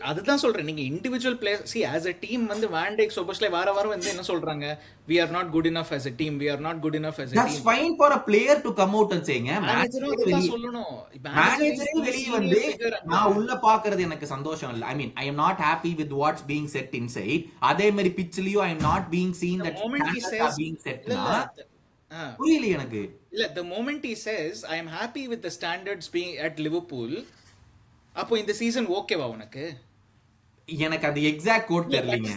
அதுதான் சொல்றேன். நீங்க individual player see as a team வந்து வான் டைக் சோபோஸ்லை வார வாரம் வந்து என்ன சொல்றாங்க, we are not good enough as a team, we are not good enough as a That's team. fine for a player to come out and saying மேனேஜரும் அதுதான் சொல்லணும். Manager is மேனேஜரே தி வெளியே வந்து senior figure அங்க. நான் உள்ள பாக்குறது எனக்கு சந்தோஷம் இல்ல. I mean I am not happy with what's being said inside. அதே மாதிரி பிட்ச்லயும் I am not being seen The that moment he standards says are being இல்ல செட்னா இல்ல ஆ புரியல எனக்கு. இல்ல the moment he says I am happy with the standards being at Liverpool, அப்போ இந்த சீசன் ஓகேவா உனக்கு? எனக்கு அந்த எக்ஸாக்ட் கோட் இல்ல தெரியலங்க.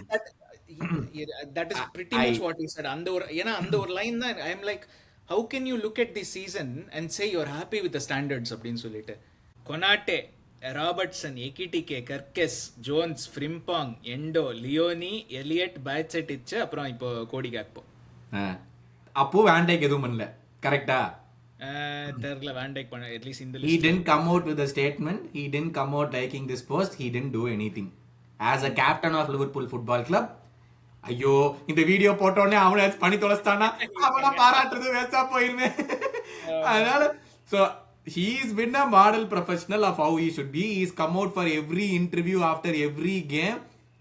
that is pretty I much what he said. அந்த ஒரு ஏன்னா அந்த ஒரு லைன் தான் I am like how can you look at this season and say you are happy with the standards அப்படின்னு சொல்லிட்டு. Konate, Robertson, Ekitike, Kerkez, Jones, Frimpong, Endo, Leoni, Elliott, Bajcetic, அப்புறம் இப்போ கோடி காக்போ. அப்போ வேண்டைக்கு எதுவும் பண்ணல கரெக்டா? தெரியல வேண்டைக் பண்ண அட்லீஸ்ட் இந்த He didn't come out with a statement. He didn't come out liking this post. He didn't do anything. As a captain of Liverpool Football Club, ஐயோ இந்த வீடியோ போட்டோடனே அவனை பண்ணி தொலைச்சிட்டானா அவனை பாராட்டுறது வேஸ்டா போயிருமே. அதனால so he's been a model professional of how he should be. He's come out for every interview after every game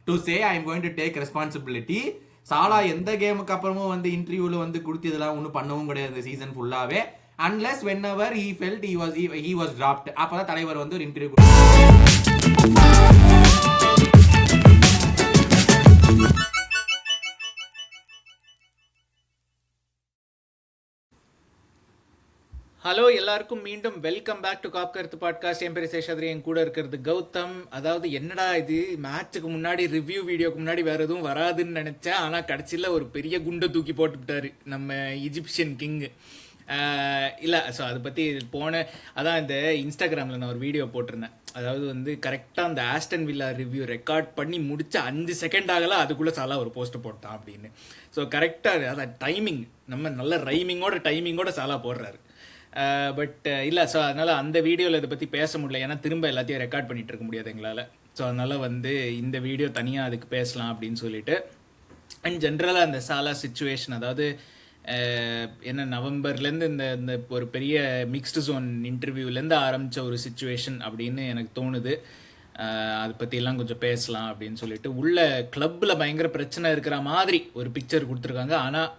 to say I am going to take responsibility. சாலா எந்த கேமுக்கு அப்புறமும் வந்து இன்டர்வியூல வந்து கொடுத்ததெல்லாம் ஒன்றும் பண்ணவும் கிடையாது சீசன் ஃபுல்லாவே. Unless whenever he felt he was dropped, அப்பதான் தலைவர் வந்து ஒரு இன்டர்வியூ. ஹலோ எல்லாருக்கும் மீண்டும் வெல்கம் பேக் டு காப் கருத்து பாட்காஸ்ட். என் பேர் சேஷாத்ரி, என் கூட இருக்கிறது கௌதம். அதாவது என்னடா இது மேட்சுக்கு முன்னாடி ரிவ்யூ வீடியோக்கு முன்னாடி வேற எதுவும் வராதுன்னு நினைச்சேன். ஆனால் கடைசியில் ஒரு பெரிய குண்டை தூக்கி போட்டுவிட்டாரு நம்ம இஜிப்சியன் கிங்கு. இல்லை ஸோ அதை பற்றி அதான் இந்த இன்ஸ்டாகிராமில் நான் ஒரு வீடியோ போட்டிருந்தேன். அதாவது வந்து கரெக்டாக அந்த ஆஸ்டன் வில்லா ரிவ்யூ ரெக்கார்ட் பண்ணி முடிச்சு 5 செகண்ட் ஆகல அதுக்குள்ளே சாலா ஒரு போஸ்ட் போட்டான் அப்படின்னு. ஸோ கரெக்டாக அதான் டைமிங், நம்ம நல்ல டைமிங்கோட சாலா போடுறாரு. பட் இல்லை ஸோ அதனால் அந்த வீடியோவில் இதை பற்றி பேச முடியல, ஏன்னா திரும்ப எல்லாத்தையும் ரெக்கார்ட் பண்ணிகிட்டு இருக்க முடியாது எங்களால். ஸோ அதனால் வந்து இந்த வீடியோ தனியாக அதுக்கு பேசலாம் அப்படின்னு சொல்லிட்டு. அண்ட் ஜென்ரலாக அந்த சாலா சுச்சுவேஷன், அதாவது என்ன நவம்பர்லேருந்து இந்த ஒரு பெரிய மிக்ஸ்டு ஜோன் இன்டர்வியூலேருந்து ஆரம்பித்த ஒரு சுச்சுவேஷன் அப்படின்னு எனக்கு தோணுது. அதை பற்றியெல்லாம் கொஞ்சம் பேசலாம் அப்படின்னு சொல்லிட்டு. உள்ள கிளப்பில் பயங்கர பிரச்சனை இருக்கிற மாதிரி ஒரு பிக்சர் கொடுத்துருக்காங்க. ஆனால்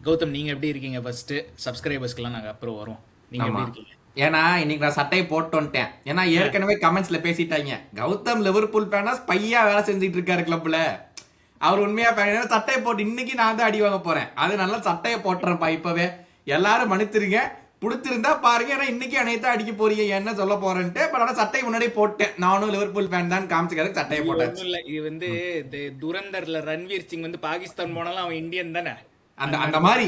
கௌதம் நீங்கள் எப்படி இருக்கீங்க? ஃபர்ஸ்ட் சப்ஸ்கிரைபர்ஸ்க்கெல்லாம் நாங்கள் அப்புறம் வரோம். நீங்கள் எப்படி இருக்கீங்க? ஏன்னா இன்னைக்கு நான் சட்டையை போட்டு வந்துட்டேன். ஏன்னா ஏற்கனவே கமெண்ட்ஸ்ல பேசிட்டாங்க கௌதம் லிவர்பூல் ஃபேனா ஸ்பையா வேலை செஞ்சுட்டு இருக்காரு கிளப்ல. அவர் உண்மையா ஃபேன். சட்டையை போட்டு இன்னைக்கு நான் தான் அடி வாங்க போறேன். அது நல்லா சட்டையை போட்டுறேன்ப்பா இப்பவே. எல்லாரும் மன்னிச்சிருங்க, பிடிச்சிருந்தா பாருங்க. ஏன்னா இன்னைக்கு அனைத்தான் அடிக்க போறீங்க என்ன சொல்ல போறேன்ட்டு. பட் ஆனால் சட்டையை முன்னாடியே போட்டேன். நானும் லிவர்பூல் ஃபேன் தான் காமிச்சுக்காரு சட்டையை போட்டேன். இல்லை இது வந்து துரந்தர்ல ரன்வீர் சிங் வந்து பாகிஸ்தான் போனாலும் அவன் இந்தியன் தானே. அந்த மாதிரி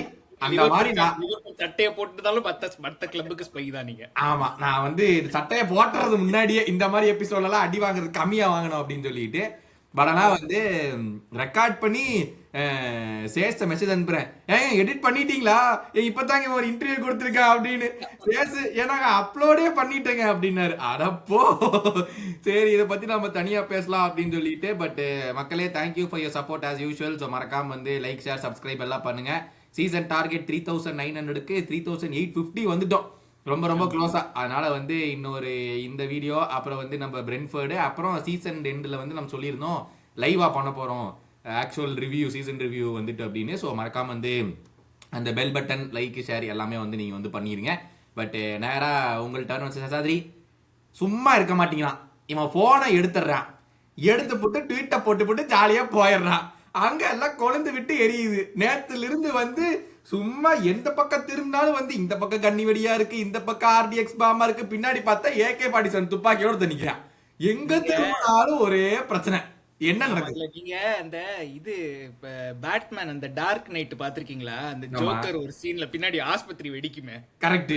சட்டையை போட்டுதாலும் மத்த கிளப்புக்கு ஸ்பை தான் நீங்க. ஆமா, நான் வந்து சட்டையை போட்டுறது முன்னாடியே இந்த மாதிரி எபிசோட் எல்லாம் அடி வாங்குறது கம்மியா வாங்கணும் அப்படின்னு சொல்லிட்டு. பட் ஆனா வந்து ரெக்கார்ட் பண்ணி சேஸ் மெசேஜ் அனுப்புறேன், ஏன் எடிட் பண்ணிட்டீங்களா, இப்பதாங்க ஒரு இன்டர்வியூ கொடுத்துருக்கேன் அப்படின்னு. சேஸ் ஏன்னா அப்லோடே பண்ணிட்டேங்க அப்படின்னாரு. அடப்போ சரி இதை பத்தி நம்ம தனியா பேசலாம் அப்படின்னு சொல்லிட்டு. பட் மக்களே thank you for your support as usual. So மறக்காம வந்து லைக் ஷேர் சப்ஸ்கிரைப் எல்லாம் பண்ணுங்க. சீசன் டார்கெட் 3900க்கு 3850 வந்துட்டோம், ரொம்ப ரொம்ப க்ளோஸா. அதனால வந்து இன்னொரு இந்த வீடியோ அப்புறம் வந்து நம்ம பிரென்ஃபர்டு அப்புறம் சீசன் எண்டில் வந்து நம்ம சொல்லியிருந்தோம் லைவா பண்ண போறோம் ஆக்சுவல் ரிவ்யூ சீசன் ரிவ்யூ வந்துட்டு அப்படின்னு. ஸோ மறக்காம வந்து அந்த பெல் பட்டன் லைக் ஷேர் எல்லாமே வந்து நீங்க வந்து பண்ணிருங்க. பட் நேரா உங்கள்கிட்ட வந்து சசாதிரி சும்மா இருக்க மாட்டீங்களாம். இவன் போனை எடுத்துடுறான், எடுத்து போட்டு ட்வீட்டை போட்டு ஜாலியா போயிடுறான். அங்க எல்லாம் கொழுந்து விட்டு எரியுது. நேத்துல இருந்து வந்து சும்மா எந்த பக்கம் திரும்பினாலும் வந்து இந்த பக்கம் கண்ணி வெடியா இருக்கு, இந்த பக்கம் ஆர்டிஎக்ஸ் பாமா இருக்கு, பின்னாடி பார்த்தா AK-47 துப்பாக்கியோட தணிக்கிறான். எங்க திரும்பினாலும் ஒரே பிரச்சனை. என்ன நடக்குது? நீங்க அந்த இது பேட்மேன் அந்த டார்க் நைட் பாத்திருக்கீங்களா? அந்த ஜோக்கர் ஒரு சீன்ல பின்னாடி ஆஸ்பத்திரி வெடிக்குமே, கரெக்ட்.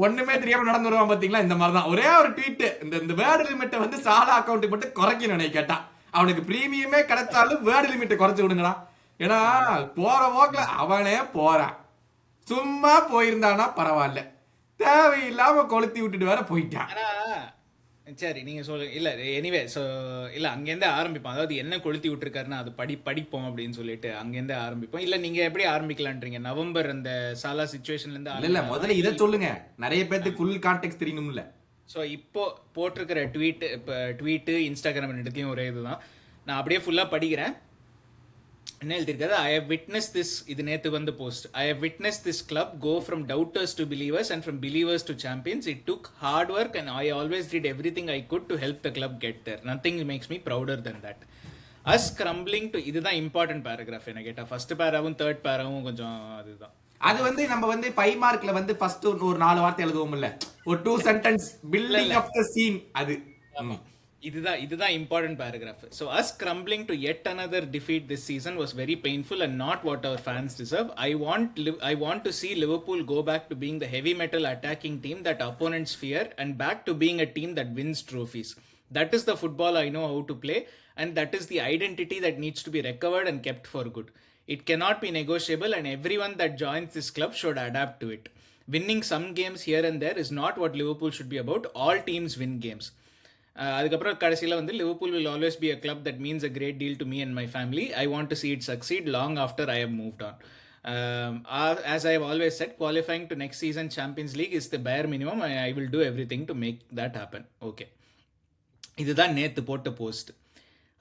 ஒண்ணுமே தெரியாம நடந்து வருவான் பாத்தீங்களா? இந்த மாதிரிதான் ஒரே ஒரு ட்வீட். இந்த வேர்டு லிமிட்டை வந்து சாலா அக்கௌண்ட் மட்டும் குறைக்கணும் கேட்டா. அவனுக்கு பிரீமியமே கிடைச்சாலும் வேர்டு லிமிட்டை குறைச்சு விடுங்கடா. ஏன்னா போற போக்குல அவனே போறான். சும்மா போயிருந்தானா பரவாயில்ல, தேவையில்லாம கொளுத்தி விட்டுட்டு வேற போயிட்டான். சரி நீங்க சொல்லுங்க. இல்ல எனிவே ஸோ இல்ல அங்கேருந்தே ஆரம்பிப்போம். அதாவது என்ன கொளுத்தி விட்டுருக்காருன்னா அது படிப்போம் அப்படின்னு சொல்லிட்டு அங்கேருந்தே ஆரம்பிப்போம். இல்ல நீங்க எப்படி ஆரம்பிக்கலான்றீங்க? நவம்பர் அந்த சாலா சிச்சுவேஷன்ல இருந்து இல்ல முதல்ல இதை சொல்லுங்க. நிறைய பேருக்கு ஃபுல் கான்டெக்ஸ்ட் தெரியணும்ல. ஸோ இப்போ போட்டிருக்கிற இப்போ ட்வீட்டு இன்ஸ்டாகிராம் ரெண்டுத்தையும் ஒரே இதுதான். நான் அப்படியே ஃபுல்லாக படிக்கிறேன். என்ன எழுதியிருக்காரு? ஐ ஹவ் விட்னஸ் திஸ், இது நேற்று வந்து post. I have witness this club go from doubters to believers and from believers to champions. It took hard work and I always did everything I could to help the club get there. Nothing makes me prouder than that. Us crumbling to, இதுதான் important paragraph என்ன கேட்டால். First பேராவும் third பேராவும் கொஞ்சம் அதுதான். அது வந்து நம்ம வந்து 5 மார்க்ல வந்து ஃபர்ஸ்ட் ஒரு 4 வார்த்தை எழுதுவோம் இல்ல, ஒரு 2 sentence building of the scene அது. இதுதான் important paragraph. So as crumbling to yet another defeat this season was very painful and not what our fans deserve. I want to see Liverpool go back to being the heavy metal attacking team that opponents fear and back to being a team that wins trophies. That is the football I know how to play, and that is the identity that needs to be recovered and kept for good. It cannot be negotiable, and everyone that joins this club should adapt to it. Winning some games here and there is not what Liverpool should be about. All teams win games. அதுக்கப்புறம் கடைசியில் வந்து Liverpool will always be a club that means a great deal to me and my family. I want to see it succeed long after I have moved on. As I have always said, qualifying to next season Champions League is the bare minimum. I will do everything to make that happen. Okay, இதுதான் நேற்று போட்ட post.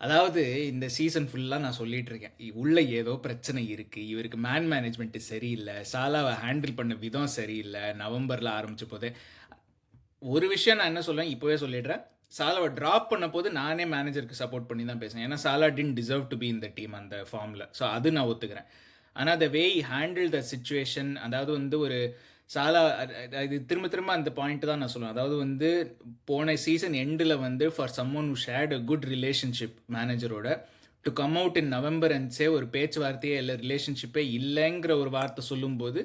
அதாவது இந்த season ஃபுல்லாக நான் சொல்லிட்டு இருக்கேன், உள்ள ஏதோ பிரச்சனை இருக்குது, இவருக்கு மேனேஜ்மெண்ட்டு சரியில்லை, சாலாவை ஹேண்டில் பண்ண விதம் சரியில்லை. நவம்பரில் ஆரம்பிச்ச போதே ஒரு விஷயம் நான் என்ன சொல்லுவேன், இப்போவே சொல்லிடுறேன். சாலாவை ட்ராப் பண்ண போது நானே மேனேஜருக்கு சப்போர்ட் பண்ணி தான் பேசுகிறேன். ஏன்னா சாலா டின் டிசர்வ் டு பி இந்த டீம் அந்த ஃபார்மில். ஸோ அது நான் ஒத்துக்கிறேன். ஆனால் த வே ஹேண்டில் த சிச்சுவேஷன், அதாவது வந்து ஒரு சாலா, இது திரும்ப திரும்ப அந்த பாயிண்ட் தான் நான் சொல்லுவேன். அதாவது வந்து போன சீசன் எண்டில் வந்து for someone who shared a good relationship மேனேஜரோட to come out in November and say ஒரு பேச்சுவார்த்தையே இல்லை, ரிலேஷன்ஷிப்பே இல்லைங்கிற ஒரு வார்த்தை சொல்லும்போது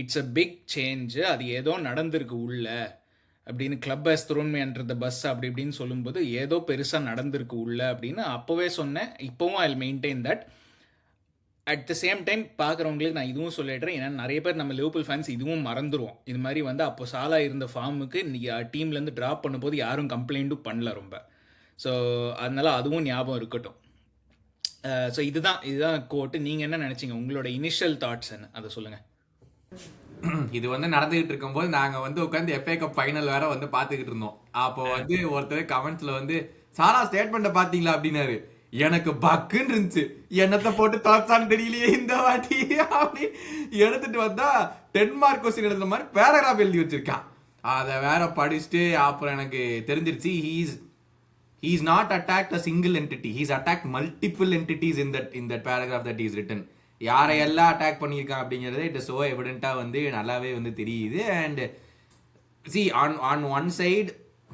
இட்ஸ் அ பிக் சேஞ்சு. அது ஏதோ நடந்திருக்கு உள்ள அப்படின்னு, club has thrown me under the bus அப்படி இப்படின்னு சொல்லும்போது ஏதோ பெருசாக நடந்திருக்கு உள்ள அப்படின்னு அப்போவே சொன்னேன். இப்போவும் ஐ maintain that. At the same time பார்க்குறவங்களுக்கு நான் இதுவும் சொல்லிடுறேன், ஏன்னா நிறைய பேர் நம்ம லிவர்பூல் ஃபேன்ஸ் இதுவும் மறந்துடுவோம். இது மாதிரி வந்து அப்போ சாலா இருந்த ஃபார்முக்கு டீம்லேருந்து ட்ராப் பண்ணும்போது யாரும் கம்ப்ளைண்ட்டும் பண்ணல ரொம்ப. ஸோ அதனால அதுவும் ஞாபகம் இருக்கட்டும். ஸோ இதுதான் கோட்டு. நீங்கள் என்ன நினச்சிங்க? உங்களோட இனிஷியல் தாட்ஸ் என்ன, அதை சொல்லுங்கள். இது வந்து நடந்துகிட்டு இருக்கும்போது நாங்க வந்து உட்காந்து FA கப் ஃபைனல் வேற வந்து பாத்துக்கிட்டு இருந்தோம். அப்போ வந்து ஒருத்தர் கமெண்ட்ஸ்ல வந்து சாலா ஸ்டேட்மெண்ட்டை பாத்தீங்களா அப்படின்னாரு. எனக்கு பக்குன்னு இருந்துச்சு, என்னத்தை போட்டு தோச்சான்னு தெரியலையே இந்த வாட்டி அப்படி எடுத்துட்டு வந்தா 10 மார்க் கொஸ்டின் எழுதுற மாதிரி பேராகிராஃப் எழுதி வச்சிருக்கான். அதை வேற படிச்சுட்டு அப்புறம் எனக்கு தெரிஞ்சிருச்சு, he's not attacked a single entity, he's attacked multiple entities in that paragraph that he's written. யாரையெல்லாம் அட்டாக் பண்ணியிருக்கான் அப்படிங்கிறது இட் ஸோ எவிடென்ட்டாக வந்து நல்லாவே வந்து தெரியுது. And see on one side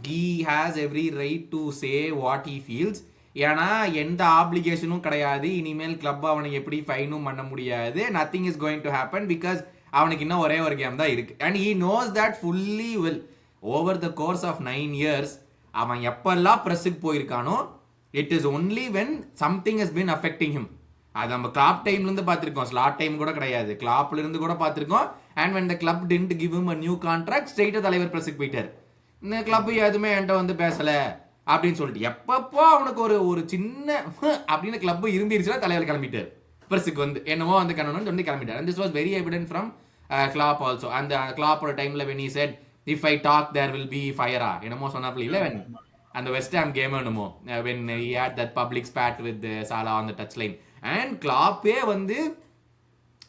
he has every right to say what he feels. ஏன்னா எந்த ஆப்ளிகேஷனும் கிடையாது, இனிமேல் கிளப் அவனை எப்படி ஃபைனும் பண்ண முடியாது, nothing is going to happen because அவனுக்கு இன்னும் ஒரே ஒரு கேம் தான் இருக்கு. And he knows that fully well. Over the course of 9 years அவன் எப்பெல்லாம் ப்ரெஸ்ஸுக்கு போயிருக்கானோ it is only when something has been affecting him. அது நம்ம கிளாப் டைம்ல இருந்து பார்த்திருக்கோம், ஸ்லாட் டைம் கூட கிடையாது, கிளாப்ல இருந்து கூட பார்த்திருக்கோம். And when the club didn't give him a new contract, ஸ்ட்ரெயிட்டா தலைவர் பிரஸுக்கு போயிட்டார். இந்த கிளப் எதுவுமே என்கிட்ட வந்து பேசல அப்படின்னு சொல்லிட்டு எப்பப்போ அவனுக்கு ஒரு சின்ன அப்படின்னு கிளப் இருந்துருச்சுன்னா தலைவர் கிளம்பிட்டார் பிரஸுக்கு வந்து என்னவோ வந்து கண்ணணும்னு சொல்லி கிளம்பிட்டார். And this was very evident from Klopp also. அந்த கிளாப்போட டைம்ல when he said if I talk there will be fire என்னமோ சொன்னாப்ல இல்ல, அந்த வெஸ்ட் ஹாம் கேம் என்னமோ when he had that public spat with Salah on the touchline. And கிளாப்பே வந்து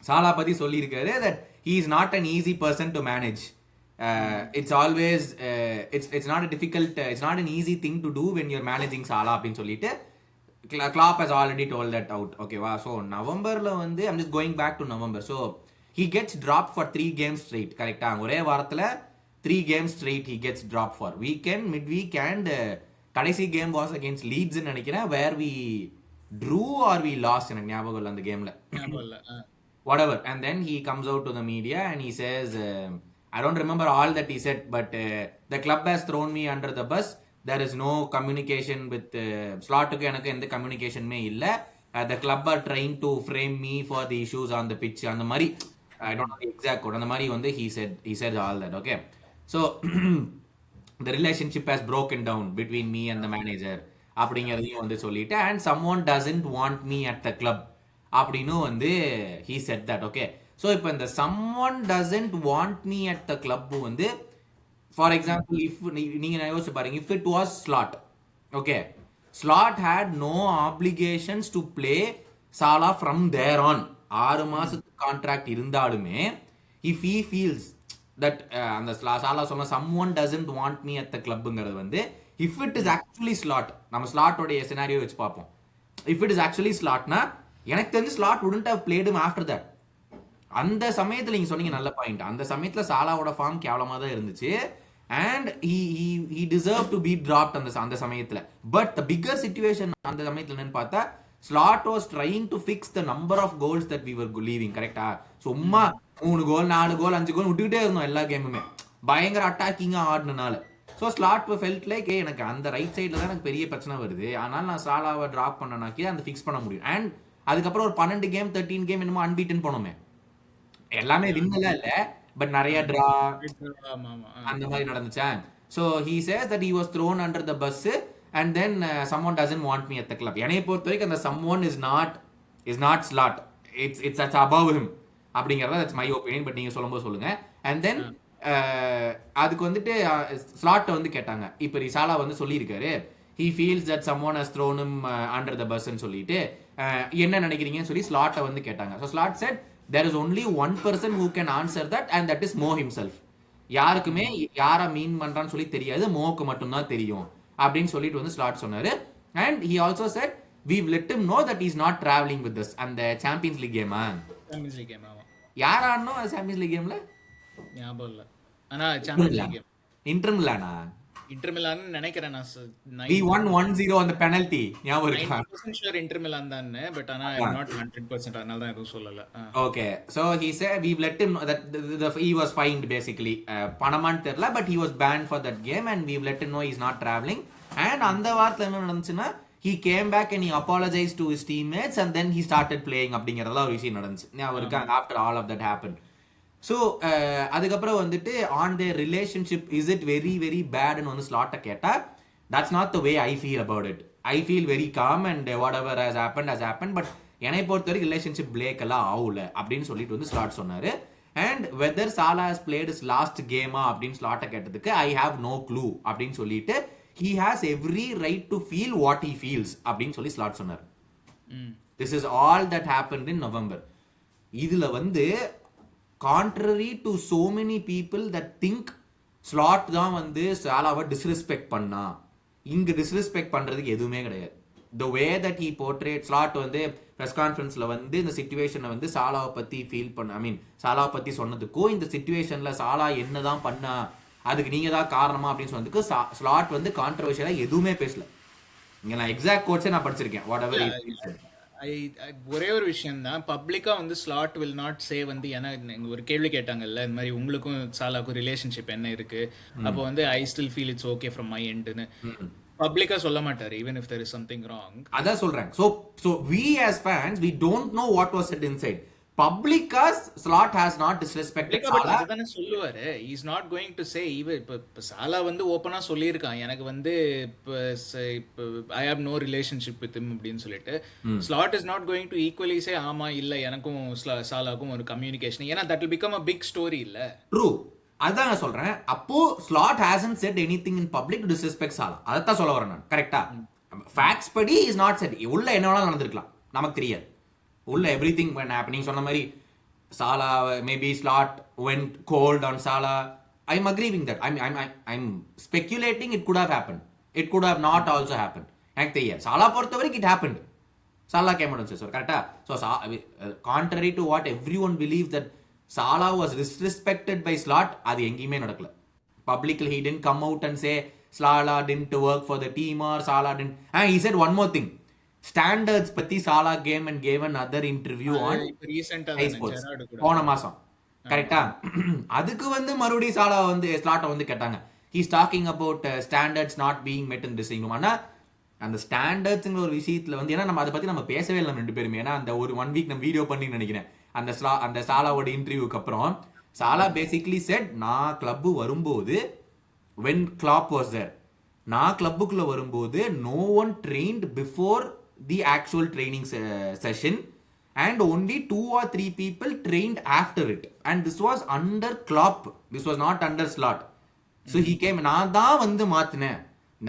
Salah பத்தி சொல்லியிருக்காரு that he is not an easy person to manage. It's always it's not a difficult it's not an easy thing to do when you're managing Salah அப்படின்னு சொல்லிட்டு Klopp has already told that out. ஓகேவா? So நவம்பர்ல வந்து I'm just going back to November. So he gets dropped for 3 games straight. கரெக்டா? ஒரே வாரத்துல 3 games straight he gets dropped for. Weekend, midweek and கடைசி game was against Leeds நினைக்கிறேன், where we drew or we lost, எனக்கு ஞாபகம் இல்லை அந்த கேம்ல, whatever. And then he comes out to the media and he says I don't remember all that he said, but the club has thrown me under the bus, there is no communication with ஸ்லாட்டுக்கு எனக்கு எந்த கம்யூனிகேஷனுமே இல்லை, the club are trying to frame me for the issues on the pitch, அந்த மாதிரி I don't know the exact quote, அந்த மாதிரி வந்து he said all that. Okay, so the relationship has broken down between me and the manager அப்படிங்கிறதையும் வந்து சொல்லிட்டு, and someone doesn't want me at the club அப்படின்னு வந்து he said that. Okay, so இப்போ இந்த someone doesn't want me at the club வந்து for example if நீங்க யோசிச்சு பாருங்க, if it was Slot, okay, Slot had no applications to play Salah from there on. 6 மாசத்துக்கு contract இருந்தாலுமே if he feels that அந்த Salah சொன்ன someone doesn't want me at the கிளப்ங்கிறது வந்து if it is actually Slot, நம்ம ஸ்லாட்டோடைய scenario வச்சு பார்ப்போம். இஃப் இட் இஸ் ஆக்சுவலி ஸ்லாட்னா எனக்கு தெரிஞ்சு Slot wouldn't have played him after that. அந்த சமயத்துல நீங்க சொன்னீங்க நல்ல பாயிண்ட். அந்த சமயத்துல சாலாவோட ஃபார்ம் கேவலமா தான் இருந்துச்சு and he deserved to be dropped அந்த சமயத்துல. பட் the bigger situation அந்த சமயத்துல என்னன்னு பார்த்தா slot was trying to fix the number of goals that we were leaving. கரெக்டா? சும்மா 3 கோல் 4 கோல் 5 கோல் விட்டுக்கிட்டே இருந்தோம் எல்லா கேமுமே, பயங்கர அட்டாக்கிங்கா ஆடினால. ஸோ ஸ்லாட் ஃபெல்ட் லைக் எனக்கு அந்த ரைட் சைடில் தான் எனக்கு பெரிய பிரச்சனை வருது, ஆனால் நான் சாலாவை ட்ராப் பண்ணனாக்கி அந்த ஃபிக்ஸ் பண்ண முடியும். அண்ட் அதுக்கப்புறம் ஒரு 12 கேம் 13 கேம் என்னமோ அன்பீட்டன் போனோமே, எல்லாமே வின்னலாம் இல்லை பட் நிறைய ட்ரா அந்த மாதிரி நடந்துச்சா. So he says that he was thrown under the bus and then someone doesn't want me at the club. என்னைய பொறுத்த வரைக்கும் அந்த someone is not Slot, it's above him அப்படிங்கிறதா தட்ஸ் மை ஒப்பீனியன். பட் நீங்கள் சொல்லும்போது சொல்லுங்க. அண்ட் தென் அதுக்கு வந்துட்டு ஸ்லாட்டை வந்து கேட்டாங்க. இப்போ சாலா வந்து சொல்லியிருக்காரு he feels that someone has thrown him under the bus ன்னு சொல்லிட்டு என்ன நினைக்கிறீங்கன்னு சொல்லி ஸ்லாட்டை வந்து கேட்டாங்க. So slot said there is only one person who can answer that and that is Mo himself. யாருக்குமே யாரை மீன் பண்றான்னு சொல்லி தெரியாது, மோக்கு மட்டும்தான் தெரியும் அப்படின்னு சொல்லிட்டு வந்து ஸ்லாட் சொன்னாரு. and he also said we've let him know that he's not traveling with us. அந்த சாம்பியன்ஸ் லீக் கேமா யார் ஆடணும் சாம்பியன்ஸ் லீக் கேம்ல ஞாபகம் இல்ல, ஆனா சாம்பியன்ஸ் லீக் இன்டர் மிலானா இன்டர் மிலான் நினைக்கிறேன் நான். we won 1-0 on the penalty. ஞாபகம் இருக்கா? 90% sure இன்டர் மிலான் தான், பட் ஆனா I'm not 100% அதனால தான் எதுவும் சொல்லல. okay, so he said we've let him know that he was fined basically. பணமான்னு தெரியல but he was banned for that game and we've let him know he's not traveling. and அந்த வாரத்துல என்ன நடந்துச்சுன்னா he came back and he apologized to his teammates and then he started playing அப்படிங்கறதா ஒரு விஷயம் நடந்துச்சு. ஞாபகம் இருக்கா? after all of that happened. So அதுக்கப்புறம் வந்துட்டு on their relationship is it very very பேட்னு வந்து ஸ்லாட்டை கேட்டால் that's not the way I feel about it. I feel very calm and whatever has happen but என்னை பொறுத்த வரைக்கும் relationship break எல்லாம் ஆகல அப்படின்னு சொல்லிட்டு வந்து ஸ்லாட் சொன்னார். And whether Salah has played is last கேமா அப்படின்னு ஸ்லாட்டை கேட்டதுக்கு ஐ ஹாவ் நோ க்ளூ அப்படின்னு சொல்லிட்டு he has every right to feel what he feels அப்படின்னு சொல்லி ஸ்லாட் சொன்னார். this is all that happened in November. இதுல வந்து contrary to so many people that think slot தான் வந்து சாலாவை டிஸ்ரெஸ்பெக்ட் பண்ணா, இங்க டிஸ்ரெஸ்பெக்ட் பண்றதுக்கு எதுவுமே கிடையாது. the way that he portrayed slot வந்து பிரஸ் கான்ஃபரன்ஸ்ல வந்து இந்த சிச்சுவேஷனை வந்து சாலாவை பத்தி ஃபீல் பண்ண சாலாவை பத்தி சொன்னதுக்கும் இந்த சிச்சுவேஷன்ல சாலா என்னதான் பண்ணா அதுக்கு நீங்க தான் காரணமா அப்படின்னு சொன்னதுக்கு ஸ்லாட் வந்து கான்ட்ரவர்ஷியலா எதுவுமே பேசல. இங்க நான் எக்ஸாக்ட் கோட்ஸே நான் படிச்சிருக்கேன். வாட் எவர் ஒரே ஒரு விஷயம் தான், பப்ளிக்கா வந்து ஸ்லாட் வில் நாட் சே வந்து, ஏன்னா ஒரு கேள்வி கேட்டாங்கல்ல இந்த மாதிரி உங்களுக்கும் சாலாக்கும் ரிலேஷன்ஷிப் என்ன இருக்கு, அப்போ வந்து I still feel it's okay from my எண்ட்னு பப்ளிக்கா சொல்ல மாட்டாரு even if there is something wrong. அதான் சொல்றேன். so we as fans we don't know what was said inside. Publicly Slot has not disrespected Salah. அதன சொல்லுவாரு, he is not going to say even இப்ப சாலா வந்து ஓபனா சொல்லியிருக்கான் எனக்கு வந்து I have no relationship with him அப்படின்னு சொல்லிட்டு. Slot is not going to equally say ஆமா இல்ல எனக்கும் சாலாக்கும் ஒரு கம்யூனிகேஷன், ஏன்னா that will become a big story இல்ல. True. அதான் நான் சொல்றேன். அப்போ Slot hasn't said anything in public to disrespect Salah. அதான் சொல்ல வரேன் நான். கரெக்ட்டா? Facts படி is not said. உள்ள என்ன வேணாலும் நடந்திருக்கலாம், நமக்கு தெரியாது. உள்ள எவ்ரிதிங் when happening சொன்ன மாதிரி Salah maybe Slot went cold on Salah. I'm agreeing that. I'm speculating it could have happened. It could have not also happened. எனக்கு தெரியாது. Salah பொறுத்த வரைக்கும் it happened. Salah came out and said so. கரெக்ட்டா? So contrary to what everyone believes that Salah was disrespected by Slot, அது எங்கேயுமே நடக்கல. Publicly he didn't come out and say Salah didn't work for the team or Salah didn't. And he said one more thing. Standards பத்தி Salah game and gave another interview on iSports போன மாசம். கரெக்ட்டா? அதுக்கு வந்து மறுபடியும் Salah வந்து Slot வந்து கேட்டாங்க. He's talking about standards not being met in dressing room. ஆனா அந்த ஸ்டாண்டர்ட்ஸ்ங்கிற ஒரு விஷயத்துல வந்து, ஏன்னா நம்ம அதை பத்தி நம்ம பேசவே இல்லை ரெண்டு பேருமே, ஏன்னா அந்த ஒரு 1 வீக் நம்ம வீடியோ பண்ணி நினைக்கிறேன் அந்த சாலாவோட இன்டர்வியூக்கு அப்புறம். சாலா பேசிக்லி செட் நான் கிளப்பு வரும்போது when Klopp was there, நான் கிளப்புக்குள்ள வரும்போது no one trained before the actual training session and only 2 or 3 people trained after it, and this was under Klopp, this was not under Slot. So he came, நான் தான் வந்து மாத்தினேன்,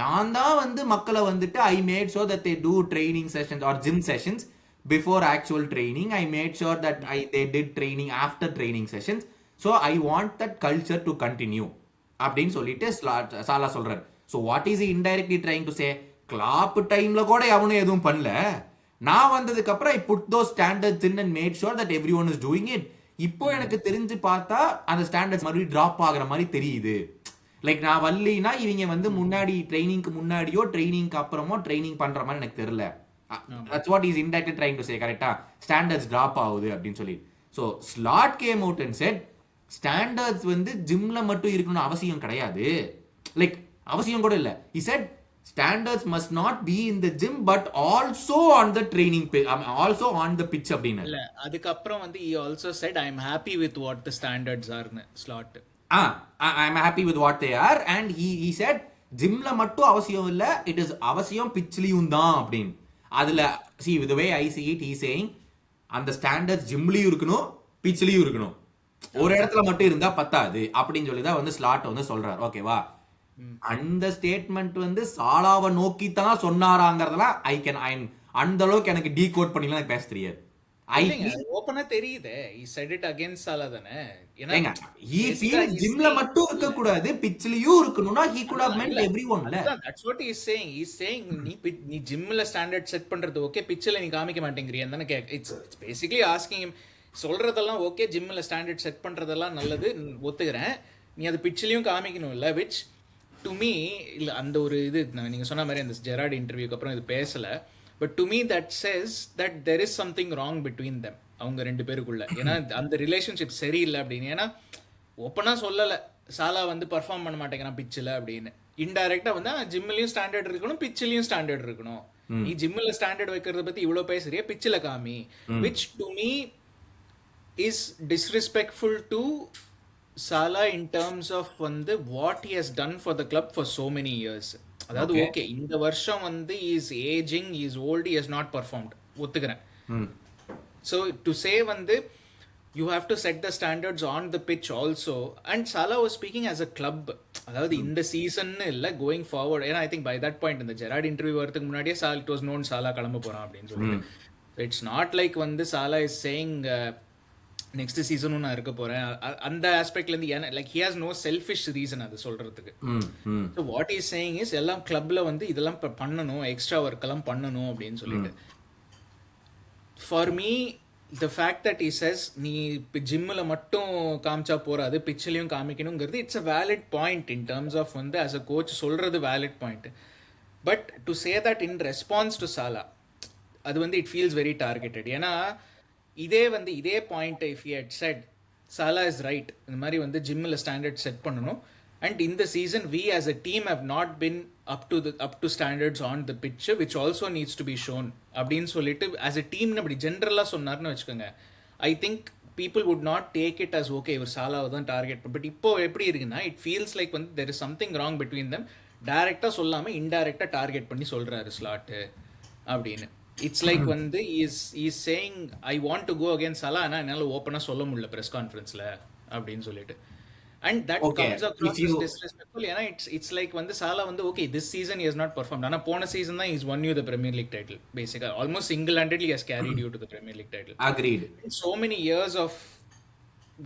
நான் தான் வந்து மக்களை வந்துட்டு I made sure that they do training sessions or gym sessions before actual training. I made sure that they did training after training sessions. So I want that culture to continue அப்படின்னு சொல்லிட்டு Salah சொல்றாரு. So what is indirectly trying to say, Klopp டைம்ல கூட அவனும் எதுவும் பண்ணல, நான் வந்ததுக்கு அப்புறம் I put those standards in and mat sure that every one is doing it. இப்போ எனக்கு தெரிஞ்சு பார்த்தா அந்த ஸ்டாண்டர்ட்ஸ் மறுபடியும் டிராப் ஆகுற மாதிரி தெரியுது. லைக் நான் வரலினா இவங்க வந்து முன்னாடி ட்ரைனிங்க்கு முன்னாடியோ ட்ரைனிங்க்கு அப்புறமோ ட்ரைனிங் பண்ற மாதிரி எனக்கு தெரியல. That's what is indirectly trying to சே. கரெக்டா, ஸ்டாண்டர்ட்ஸ் டிராப் ஆகுது அப்படின்னு சொல்லி. So slot game out and set, standards வந்து ஜிம்ல மட்டும் இருக்கணும்னு அவசியம் கிடையாது, லைக் அவசியம் கூட இல்ல. he said standards must not be in the gym but also on the training also on the pitch அப்படின. இல்ல அதுக்கு அப்புறம் வந்து he also said I am happy with what the standards are னு slot. I am happy with what they are and he said ஜிம்ல மட்டும் அவசியம் இல்ல, it is அவசியம் பிட்ச்லயும் தான் அப்படினு. அதுல see the way I see it, he saying அந்த ஸ்டாண்டர்ட்ஸ் ஜிம்லயும் இருக்கணும் பிட்ச்லயும் இருக்கணும், ஒரு இடத்துல மட்டும் இருந்தா பத்தாது அப்படின்னு சொல்லி தான் வந்து ஸ்லாட் வந்து சொல்றாரு. ஓகேவா, அந்த ஸ்டேட்மெண்ட் வந்து சாலாவை நோக்கி தான் சொன்னாராங்கிறதெல்லாம் அந்த அளவுக்கு எனக்கு டீகோட் பண்ணிலாம் எனக்கு பேச தெரியாது. ஓபனா தெரியுதே he said it against Salah தானே. ஏங்க he feels ஜிம்ல மட்டும் இருக்க கூடாது பிட்ச்லயும் இருக்கணும்னா he could have meant everyone. That's what he is saying. He is saying நீ ஜிம்ல ஸ்டாண்டர்ட் செட் பண்றது ஓகே, பிட்ச்ல நீ காமிக்க மாட்டேங்கறியா தானே. இட்ஸ் பேசிக்கலி ஆஸ்கிங் him, சொல்றதெல்லாம் ஓகே, ஜிம்ல ஸ்டாண்டர்ட் செட் பண்றதெல்லாம் நல்லது ஒத்துக்கிறேன், நீ அது பிட்ச்லயும் காமிக்கணும் இல்ல. which to me இல்ல அந்த ஒரு இது நீங்க சொன்ன மாதிரி அந்த ஜெரார்ட் இன்டர்வியூக்கு அப்புறம் இது பேசல, but to me that says that there is something wrong between them, அவங்க ரெண்டு பேருக்குள்ள. ஏன்னா அந்த ரிலேஷன்ஷிப் சரியில்லை அப்படின்னு. ஏன்னா ஓப்பனா சொல்லலை சாலா வந்து பர்ஃபார்ம் பண்ண மாட்டேங்கிறான் பிச்சில் அப்படின்னு, இன்டைரக்டா வந்து ஜிம்மிலையும் ஸ்டாண்டர்ட் இருக்கணும் பிச்சிலையும் ஸ்டாண்டர்ட் இருக்கணும், நீ ஜிம்மில் ஸ்டாண்டர்ட் வைக்கிறத பத்தி இவ்வளோ பேசுறியா பிச்சில் காமி. Which to me is disrespectful to Salah in terms of வந்து what he has done for the club for so many years. அதாவது ஓகே இந்த வருஷம் வந்து is aging, he is old, he has not performed ஒத்துக்கிறேன். So to say வந்து you have to set the standards on the pitch also, and Salah was speaking as a club. அதாவது இந்த season இல்ல going forward. ஏன்னா I think by that point இந்த Gerard interview வரதுக்கு முன்னாடியே it was known Salah கிளம்ப போறான் அப்படின்னு சொல்லிட்டு. So it's not like வந்து Salah is saying நெக்ஸ்ட் சீசனும் நான் இருக்க போறேன் அந்த ஆஸ்பெக்ட்ல இருந்து. Like he has no selfish reason அது சொல்றதுக்கு. So what is saying is எல்லாம் கிளப்ல வந்து இதெல்லாம் பண்ணணும், எக்ஸ்ட்ரா ஒர்க் எல்லாம் பண்ணணும் அப்படின்னு சொல்லிட்டு. For me the fact that is says நீ இப்போ ஜிம்மில் மட்டும் காமிச்சா போறாது பிச்சிலையும் காமிக்கணுங்கிறது it's a valid point in terms of வந்து ஆஸ் அ கோச் சொல்றது valid point. But to say that in response to Salah அது வந்து இட் ஃபீல்ஸ் வெரி டார்கெட்டட். ஏன்னா இதே point if you had said Salah is right, இந்த மாதிரி வந்து ஜிம்மில் ஸ்டாண்டர்ட் செட் பண்ணணும், அண்ட் இந்த season we as a team have not been up to standards on the pitch which also needs to be shown அப்படின்னு சொல்லிட்டு as a டீம்னு அப்படி ஜென்ரலாக சொன்னார்னு வச்சுக்கோங்க. I think people would not take it as okay இவர் சாலாவை தான் டார்கெட். பட் இப்போ எப்படி இருக்குன்னா இட் ஃபீல்ஸ் லைக் வந்து there is something wrong between them. டைரெக்டாக சொல்லாமல் இன்டைரக்டாக டார்கெட் பண்ணி சொல்கிறாரு ஸ்லாட்டு அப்படின்னு. இட்ஸ் லைக் வந்து is saying I want to go against Salah, ஆனால் என்னால் ஓப்பனாக சொல்ல முடியல ப்ரெஸ் கான்ஃபரன்ஸில் அப்படின்னு சொல்லிட்டு. And that comes across as disrespectful. ஏன்னா இட்ஸ் லைக் வந்து Salah வந்து okay this season is not performed, ஆனால் போன சீசன் தான் is won you the Premier League title பேசிக்காக almost single handedly has carried you to the Premier League title. Agreed. so many years of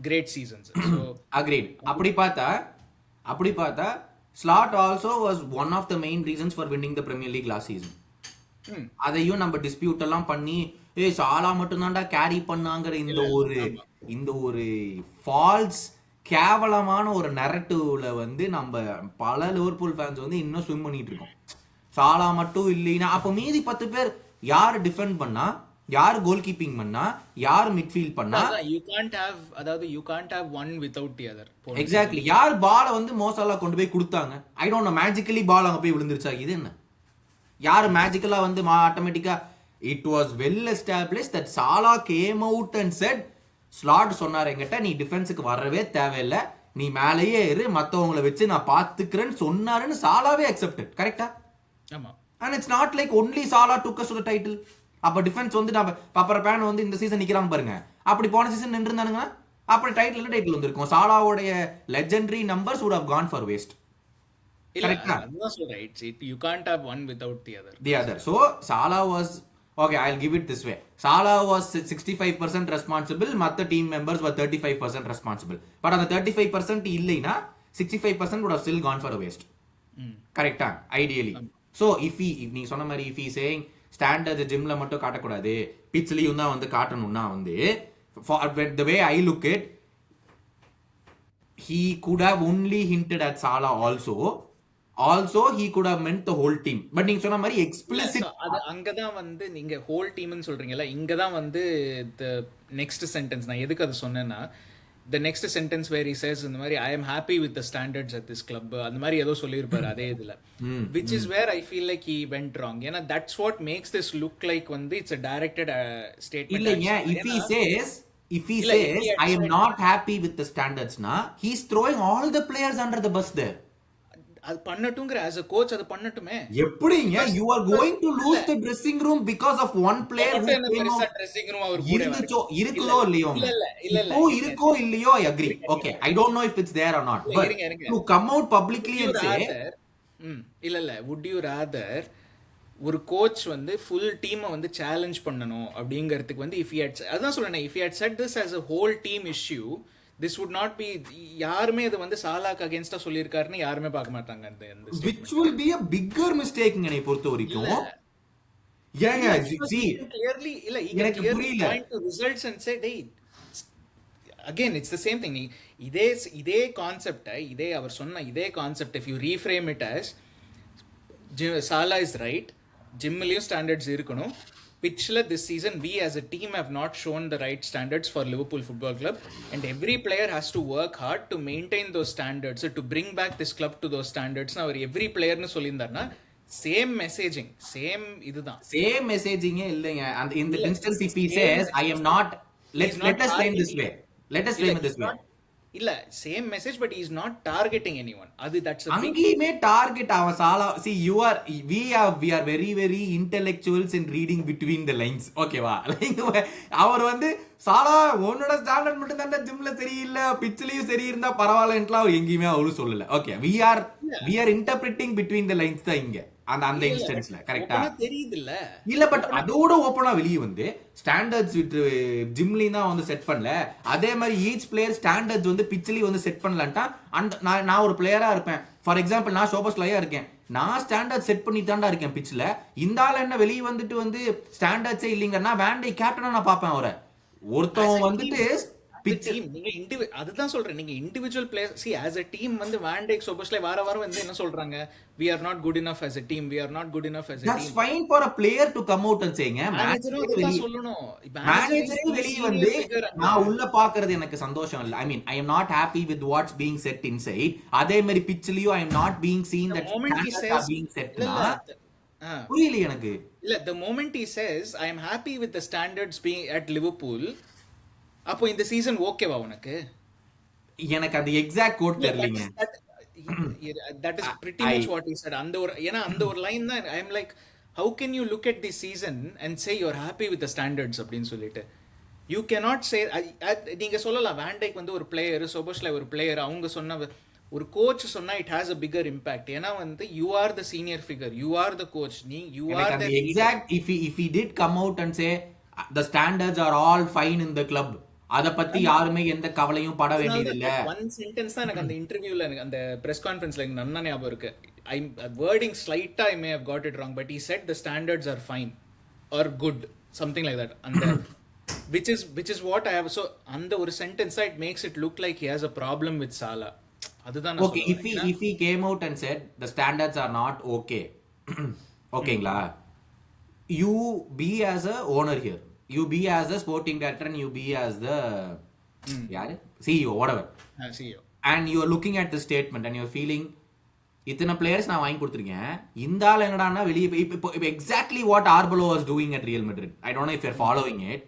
great seasons. So agreed. அப்படி பார்த்தா Slot also was one of the main reasons for winning the Premier League last season. அதையும் நம்ம dispute எல்லாம் பண்ணி சாலா மட்டும் தான்டா carry பண்ணாங்கிற இந்த ஒரு ஃபால்ஸ் கேவலமான ஒரு நரேட்டிவ்ல வந்து நம்ம பல லிவர்பூல் ஃபேன்ஸ் வந்து இன்னும் ஸ்விம் பண்ணிட்டு இருக்கோம். சாலா மட்டும் இல்லைன்னா அப்ப மீதி 10 பேர் யார் டிஃபெண்ட் பண்ணா, யார் கோல் கீப்பிங் பண்ணா, யார் மிட்ஃபீல்ட் பண்ணா, you can't have one without the other. Exactly. யார் பாலை வந்து மோசாலா கொண்டு போய் கொடுத்தாங்க, I don't know, magically ball அங்க போய் விழுந்துருச்சா, இது என்ன யார் மேஜிக்கலா வந்து ஆட்டோமேட்டிக்கா. It was well established that Salah came out and said, Slot சொன்னார் என்கிட்ட நீ டிஃபென்ஸுக்கு வரவே தேவையில்லை, நீ மேலேயே இரு, மற்றவங்களை வச்சு நான் பார்த்துக்கிறேன்னு சொன்னாருன்னு சாலாவே அக்செப்டட். கரெக்டா? ஆமா. And it's not like only Salah took us to the title. அப்ப டிஃபென்ஸ் வந்து நம்ம பாப்பற பேன் வந்து இந்த சீசன் நிக்கிறாங்க பாருங்க, அப்படி போன சீசன் நின்றுந்தானுங்க அப்படி டைட்டில் வந்திருக்கும். சாலாவோடைய legendary numbers would have gone for waste. இல்ல கரெக்டா? அதுதான் சொல்றேன். you can't have one without the other. The other. So Salah was okay. I'll give it this way. Salah was 65% responsible. Matha team members were 35% responsible. But on the 35% இல்லைனா 65% would have still gone for a waste. கரெக்டா? Ideally. So if நீங்க சொன்ன மாதிரி if he saying standard ஜிம்ல மட்டும் காட்டக்கூடாது, பிச்லயும் தான் வந்து காட்டணும்னா வந்து the way I look at, he could have only hinted at Salah also he could have meant the whole team. But நீங்க சொன்ன மாதிரி explicit அது அங்கதான் வந்து நீங்க ஹோல் டீம்னு சொல்றீங்கல்ல, இங்கதான் வந்து the next sentence நான் எதுக்கு அது சொன்னேன்னா, the next sentence where he says இந்த மாதிரி I am happy with the standards at this club அந்த மாதிரி ஏதோ சொல்லியிருப்பாரு அதே இதுல, which is where I feel like he went wrong. ஏன்னா that's what makes this look like வந்து it's a directed statement. இல்லைங்க, if he says I am not happy with the standards na, he's throwing all the players under the bus there. அது பண்ணட்டும்ங்கற as a coach அது பண்ணட்டுமே. எப்படிங்க you are going to lose the dressing room because of one player who came out dressing room அவர் கூட இருக்குதோ இல்லையோ, இப்போ இருக்கோ இல்லையோ I agree. Okay, I don't know if it's there or not, but to come out publicly and say இல்ல would you rather ஒரு coach வந்து full டீமை வந்து சேலஞ்ச் பண்ணணும் அப்படிங்கிறதுக்கு வந்து அதான் சொல்றேன், if he had said this as a whole team issue, this would not be, யாருமே இது வந்து சாலாக்கு அகைன்ஸ்டா சொல்லியிருக்காருன்னு யாருமே பார்க்க மாட்டாங்க. which will be a bigger mistake என்னை பொறுத்த வரைக்கும். ஏங்க see clearly இல்ல எனக்கு புரியல, point to results and say hey again it's the same thing. இதே கான்செப்ட், இதே அவர் சொன்ன இதே concept if you reframe it as Salah is right, ஜிம்லயும் ஸ்டாண்டர்ட்ஸ் இருக்கணும், pitchல this season we as a team have not shown the right standards for Liverpool Football Club and every player has to work hard to maintain those standards, to bring back this club to those standards. Our every player னு சொல்லியிருந்தாருன்னா same messaging, same இதுதான், same மெசேஜிங்கே இல்லைங்க. and in the instance if he says I am not, let us frame this way, let us frame it this way, இல்ல same message but he is not targeting anyone. அது that's a big அங்கேயுமே target அவன் சாலா. see we are very very intellectuals in reading between the lines. ஓகேவா? அவர் வந்து சாலா உன்னோட standard மட்டும் தான் ஜிம்ல சரியில்லை, பிச்சிலையும் சரி இருந்தா பரவாயில்லன்னுலாம் அவர் எங்கேயுமே அவரும் சொல்லல. Okay, we are interpreting between the lines தான் இங்க அந்த இன்ஸ்டன்ஸ்ல. கரெக்ட்டா? தெரியுது இல்ல பட் அதோட ஓபனா வெளிய வந்து ஸ்டாண்டர்ட்ஸ் வித் ஜிம்லயும் தான் வந்து செட் பண்ணல, அதே மாதிரி ஈச் பிளேயர் ஸ்டாண்டர்ட்ஸ் வந்து பிச்சிலயும் வந்து செட் பண்ணலன்ட்டா. நான் ஒரு பிளேயரா இருப்பேன், ஃபார் எக்ஸாம்பிள் நான் சோபஸ்லயா இருக்கேன், நான் ஸ்டாண்டர்ட் செட் பண்ணி தாண்டா இருக்கேன் பிச்சில், இந்த ஆள் என்ன வெளியே வந்துட்டு வந்து ஸ்டாண்டர்ட்ஸே இல்லைங்கன்னா வேண்டை கேப்டனா நான் பார்ப்பேன். அவரை ஒருத்தவன் வந்துட்டு அதுதான் சொல்றேன், நீங்க individual player see as a team வந்து வான் டைக் சோபஸ்லே வாரம் வந்து என்ன சொல்றாங்க, we are not good enough as a team, we are not good enough as a that's team. fine for a player to come out and saying manager சொல்லணும், மேனேஜரே வெளிய வந்து நான் உள்ள பாக்குறது எனக்கு சந்தோஷம் இல்ல, I mean I am not happy with what's being set inside, அதே மாதிரி பிட்ச்லயும் I am not being seen that standards are being set na புரியல எனக்கு. இல்ல the moment he says I am happy with the standards being at Liverpool, அப்போ இந்த season ஓகேவா உனக்கு? எனக்கு அந்த எக்ஸாக்ட் கோட் தெரியலங்க. that is pretty much what he said. அந்த ஒரு லைன் தான் I am like how can you look at this season and say you are happy with the standards அப்படினு சொல்லிட்டு you cannot say. நீங்க சொல்லலாம் வான் டைக் வந்து ஒரு பிளேயர், சோபோஸ்லை ஒரு பிளேயர், அவங்க சொன்ன ஒரு கோச் சொன்னா it has a bigger impact. ஏனா வந்து you are the senior figure, you are the coach, you are the exact. if he did come out and say the standards are all fine in the club, அத பத்தி யாருமே எந்த கவலையும் பட வேண்டியது இல்ல. ஒன் சென்டென்ஸ் தான் எனக்கு அந்த இன்டர்வியூல, எனக்கு அந்த பிரஸ் கான்ஃபரன்ஸ்ல எனக்கு நன்னா ஞாபகம் இருக்கு. ஐ வேர்டிங் ஸ்லைட்டா I may have got it wrong, but he said the standards are fine or good, something like that. அந்த which is what I have. So அந்த ஒரு sentence it makes it look like he has a problem with Salah. அதுதான் நான் சொல்றேன். Okay, if he came out and said the standards are not okay, ஓகேங்களா, you be as a owner here, you be as a sporting director and you be as the CEO, whatever, CEO, and you are looking at the statement and you are feeling இத்தனை players நான் வாங்கி கொடுத்துருக்கேன், இந்த ஆள் என்னடான்னா வெளியே இப்போ exactly what Arbeloa was doing at Real Madrid. I don't know if you are following it,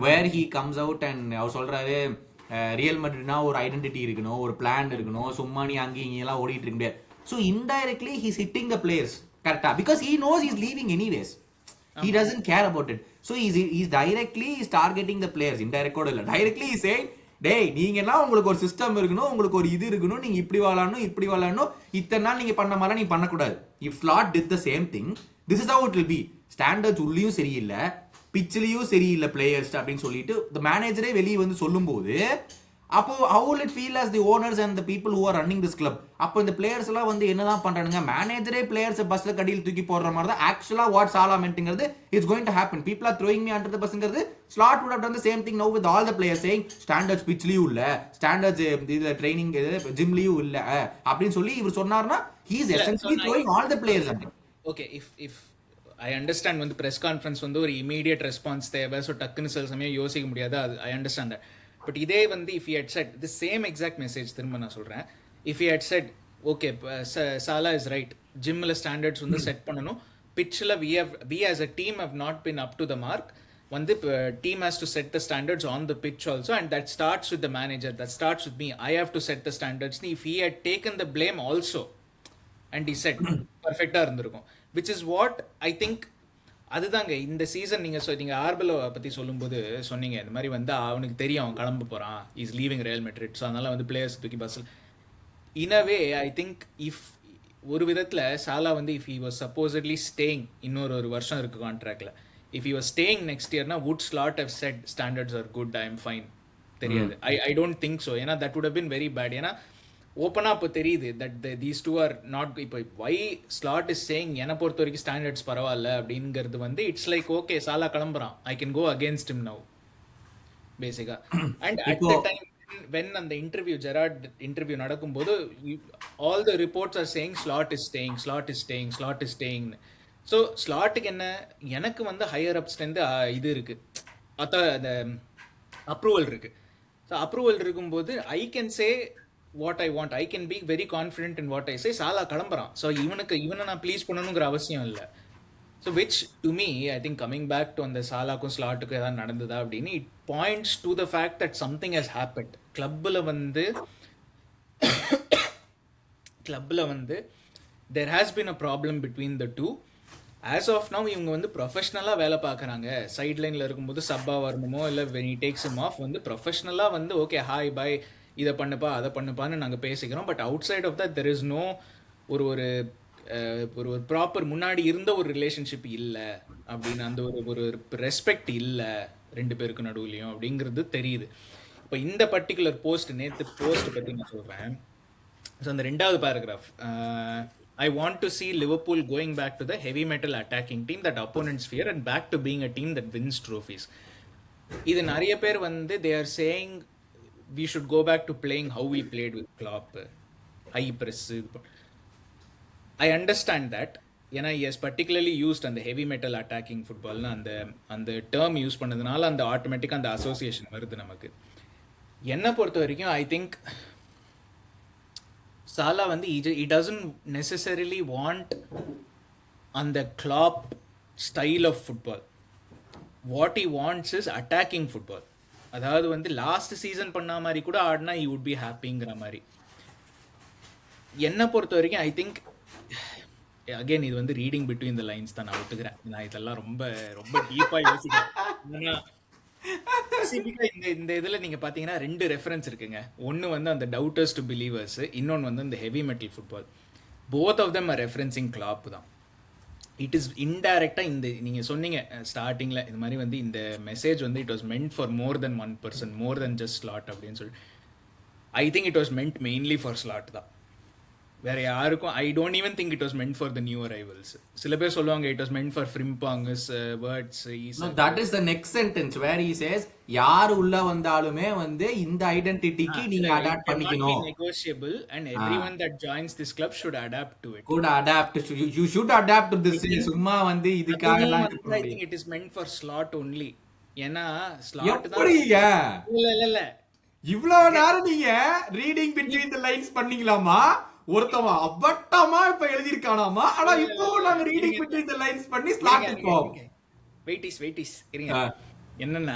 where he comes out and அவர் சொல்றாரு ரியல் மெட்ரிட்னா ஒரு ஐடென்டிட்டி இருக்கணும், ஒரு பிளான் இருக்கணும், சும்மா நீ அங்கேயும் இங்கெல்லாம் ஓடிட்டு இருக்க முடியாது. So indirectly he's hitting the players. கரெக்டா? Because he knows he's leaving anyways, he doesn't care about it. So he's directly targeting the players. Indirect கூட இல்ல, directly he's saying டேய் நீங்கன்னா உங்களுக்கு ஒரு சிஸ்டம் இருக்கணும், உங்களுக்கு ஒரு இது இருக்கணும், நீங்க இப்படி விளையாடணும், இத்தனை நாள் நீங்க பண்ண மாதிரி நீங்க பண்ணக்கூடாது. If slot did the same thing, this is how it will be. Standards உள்ளேயும் சரியில்லை, பிச்சிலையும் சரியில்லை பிளேயர்ஸ் அப்படின்னு சொல்லிட்டு மேனேஜரே வெளியே வந்து சொல்லும் போது, அப்போ how will it feel as the owners and the people who are running this club? அப்போ இந்த பிளேயர்ஸ் எல்லாம் வந்து என்னதான் பண்றானுங்க, மேனேஜரே பிளேயர்ஸ் பஸ்ல கடியில் தூக்கி போடுற மாதிரி தான் ஆக்சுவலா வாட் சாலா மென்ட்ங்கிறது it's going to happen. People are throwing me under the பஸ்ங்கிறது Slot would have done the same thing now with all the players saying standards பிட்ச்லயும் இல்ல, ஸ்டாண்டர்ட்ஸ் இது ட்ரைனிங் ஜிம்லயும் இல்ல அப்படின்னு சொல்லி இவர் சொன்னார்னா he is essentially throwing all the players under. Okay, if I understand வந்து press conference வந்து ஒரு immediate response தேவை, so டக்குன்னு சில சமயம் யோசிக்க முடியாது, I understand that. பட் இதே வந்து if he had said the same exact message, திரும்ப நான் சொல்றேன், if he had said okay Salah is right, ஜிம்ல ஸ்டாண்டர்ட்ஸ் வந்து செட் பண்ணனும், பிட்ச்ல we as a team have not been up to the mark, வந்து team has to set the standards on the pitch also, and that starts with the manager, that starts with me, I have to set the standards. If he had taken the blame also and he said perfect ஆ இருந்திருக்கும், which is what I think. அதுதாங்க இந்த season நீங்கள் ஆர்பெலோ பற்றி சொல்லும்போது சொன்னீங்க, இந்த மாதிரி வந்து அவனுக்கு தெரியும் அவன் கிளம்ப போகிறான், is leaving real Madrid, so அதனால் வந்து பிளேயர்ஸ் தூக்கி பஸ்ஸில் இனவே ஐ திங்க் இஃப் ஒரு விதத்தில் சாலா வந்து if he was supposedly staying, இன்னொரு வருஷம் இருக்குது கான்ட்ராக்டில், if he was staying next இயர்னா would Slot have said standards are good, I am fine, தெரியாது, ஐ டோன்ட் திங்க் ஸோ, ஏன்னா that would have been very bad. ஏன்னா ஓப்பனாக இப்போ தெரியுது that these two are not, இப்போ வை ஸ்லாட் இஸ் சேயிங் என்னை பொறுத்த வரைக்கும் ஸ்டாண்டர்ட்ஸ் பரவாயில்ல அப்படிங்கிறது வந்து இட்ஸ் லைக் ஓகே சாலா கிளம்புறான், I can go against him now பேசிக்கா. And at the time when அந்த ஜெரார்ட் இன்டர்வியூ நடக்கும்போது all the reports are saying Slot is ஸ்டேயிங்னு. ஸோ ஸ்லாட்டுக்கு என்ன, எனக்கு வந்து ஹையர் அப்ஸ்லேருந்து இது இருக்குது, அந்த அப்ரூவல் இருக்குது. ஸோ அப்ரூவல் இருக்கும்போது I can say what I want, I can be very confident in what I say. Salah கிளம்புறான், ஸோ இவனை நான் ப்ளீஸ் பண்ணணுங்கிற அவசியம் இல்லை. So which to me I think coming back to அந்த சாலாக்கும் ஸ்லாட்டுக்கும் ஏதாவது நடந்ததா அப்படின்னு, it points to the fact that something has happened. கிளப்பில் வந்து there has been a problem between the two. As of now இவங்க வந்து ப்ரொஃபஷ்னலாக வேலை பார்க்குறாங்க. சைட்லைனில் இருக்கும்போது சப்பா வரணுமோ இல்லை when he takes him off வந்து ப்ரொஃபஷ்னலாக வந்து ஓகே ஹாய் பாய் இதை பண்ணுப்பா அதை பண்ணுப்பான்னு நாங்கள் பேசிக்கிறோம். But outside of that there is no ஒரு ப்ராப்பர் முன்னாடி இருந்த ஒரு ரிலேஷன்ஷிப் இல்லை அப்படின்னு, அந்த ஒரு ரெஸ்பெக்ட் இல்லை ரெண்டு பேருக்கு நடுவுலையும் அப்படிங்கிறது தெரியுது. இப்போ இந்த பர்டிகுலர் நேற்று போஸ்ட் பற்றி நான் சொல்கிறேன். ஸோ அந்த 2வது paragraph, I want to see Liverpool going back to the heavy metal attacking team that opponents fear and back to being a team that wins trophies. இது நிறைய பேர் வந்து they are saying we should go back to playing how we played with Klopp, high press. I understand that, ஏன்னா he has particularly used அந்த heavy metal attacking footballனு அந்த term use பண்ணதுனால அந்த ஆட்டோமேட்டிக்காக அந்த அசோசியேஷன் வருது நமக்கு. என்னை பொறுத்த வரைக்கும் ஐ திங்க் சாலா வந்து he doesn't necessarily want அந்த Klopp style of football. What he wants is attacking football. அதாவது வந்து லாஸ்ட் சீசன் பண்ண மாதிரி கூட ஆடினா he would be happyங்கிற மாதிரி. என்னை பொறுத்த வரைக்கும் ஐ திங்க் அகெயின் இது வந்து ரீடிங் பிட்வீன் த லைன்ஸ் தான் நான் ஒத்துக்கிறேன். நான் இதெல்லாம் ரொம்ப ரொம்ப டீப்பாக யோசிக்கிறேன். ஏன்னா ஸ்பெசிஃபிக்காக இந்த இதில் நீங்கள் பார்த்தீங்கன்னா 2 ரெஃபரன்ஸ் இருக்குங்க. ஒன்று வந்து அந்த டவுட்டர்ஸ் டு பிலீவர்ஸ், இன்னொன்று வந்து இந்த heavy metal football. Both of them are referencing Klopp தான். இட் இஸ் இன்டைரக்டாக இந்த நீங்கள் சொன்னீங்க ஸ்டார்டிங்கில் இது மாதிரி வந்து இந்த மெசேஜ் வந்து it was meant for more than one person, more than just Slot அப்படின்னு சொல்லி. I think it was meant mainly for Slot தான், வேற யாருக்கும். I don't even think it was meant for the new arrivals. சில பேர் சொல்லுவாங்க it was meant for Frimpong's words. That is the next sentence where he says யார் உள்ள வந்தாலுமே வந்து இந்த ஐடென்டிட்டிக்கு நீங்க அடாப்ட் பண்ணிக்கணும். Negotiable and everyone that joints this club should adapt to it. Could adapt to you should adapt to this. சும்மா வந்து இதுக்காக எல்லாம் I think it is meant for Slot only. ஏன்னா ஸ்லாட் தான். இல்ல இவ்வளவு நேரம் நீங்க ரீடிங் பிட்வீன் தி லைன்ஸ் பண்ணீங்களாமா? ஒருத்தவன் அபட்டமா இப்ப எழுதிருக்கானாமா, ஆனா இப்போ நாங்க ரீடிங் பிட்வீன் தி லைன்ஸ் பண்ணி ஸ்லாட் இருக்கோம். வெயிட் இஸ் இருங்க. என்னன்னா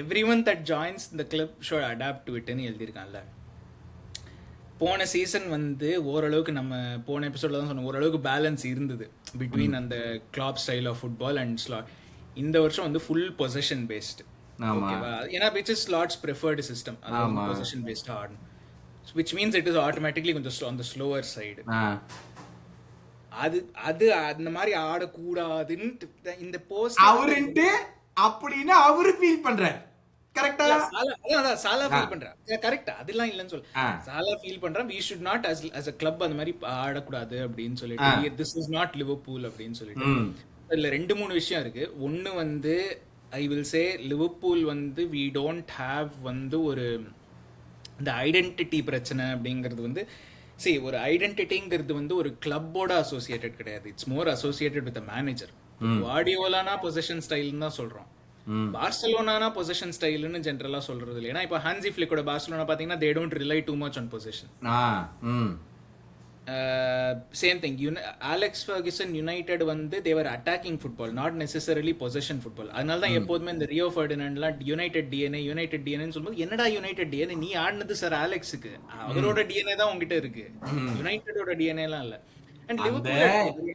everyone that joins the club should adapt to it னு எழுதிருக்கான்ல. போன சீசன் வந்து ஓரளவுக்கு நம்ம போன எபிசோட்ல தான் சொன்னோம், ஓரளவுக்கு பேலன்ஸ் இருந்தது பிட்வீன் அந்த Klopp style of football and Slot. இந்த வருஷம் வந்து ஃபுல் பொசஷன் பேஸ்டு. ஆமா ஓகேவா? ஏன்னா which is Slott's preferred system. அதாவது பொசிஷன் பேஸ்ட் ஆடணும். which means it is automatically கொஞ்சம் on the slower side. அது அது அந்த மாதிரி ஆடக்கூடாதுன்னு இந்த போஸ்ட் அவருன்ட்டு அப்படின்னா அவரு ஃபீல் பண்றாரு. கரெக்டா? சாலா ஃபீல் பண்றா. கரெக்ட். அதெல்லாம் இல்லன்னு சொல்ல. சாலா ஃபீல் பண்றான் we should not as a club அந்த மாதிரி ஆடக்கூடாது அப்படின்னு சொல்லிட்டு this is not Liverpool அப்படின்னு சொல்லிட்டு. அதுல 2-3 விஷயம் இருக்கு. ஒன்னு வந்து I will say லிவர்பூல் வந்து we don't have வந்து ஒரு இந்த ஐடென்டிட்டி பிரச்சனை அப்படிங்கிறது வந்து ஒரு ஐடென்டிட்டிங்கிறது வந்து ஒரு கிளப்போட அசோசியேட்டட் கிடையாது. It's more associated with manager. குவார்டியோலானா பொசிஷன் ஸ்டைல்னு தான் சொல்றோம். பார்சலோனானா பொசிஷன் ஸ்டைல்னு ஜென்ரலா சொல்றது இல்லை. ஏன்னா இப்போ ஹான்சி ஃபிளிக்கோட பார்சலோனா பாத்தீங்கன்னா they don't rely too much on possession. Same thing. Alex Ferguson United வந்து they were attacking football, not necessarily possession football. அதனால தான் எப்போதுமே இந்த ரியோ ஃபெர்டினாண்ட்லாம் யுனைடெட் டிஎன்ஏன்னு சொல்லும்போது என்னடா யுனைடெட் டிஎன்ஏ நீ ஆடினது சார் அலெக்ஸுக்கு, அவரோட டிஎன்ஏ தான் உங்ககிட்ட இருக்கு, யுனைடெடோட டிஎன்ஏலாம் இல்ல. அண்ட் லிவர்பூல்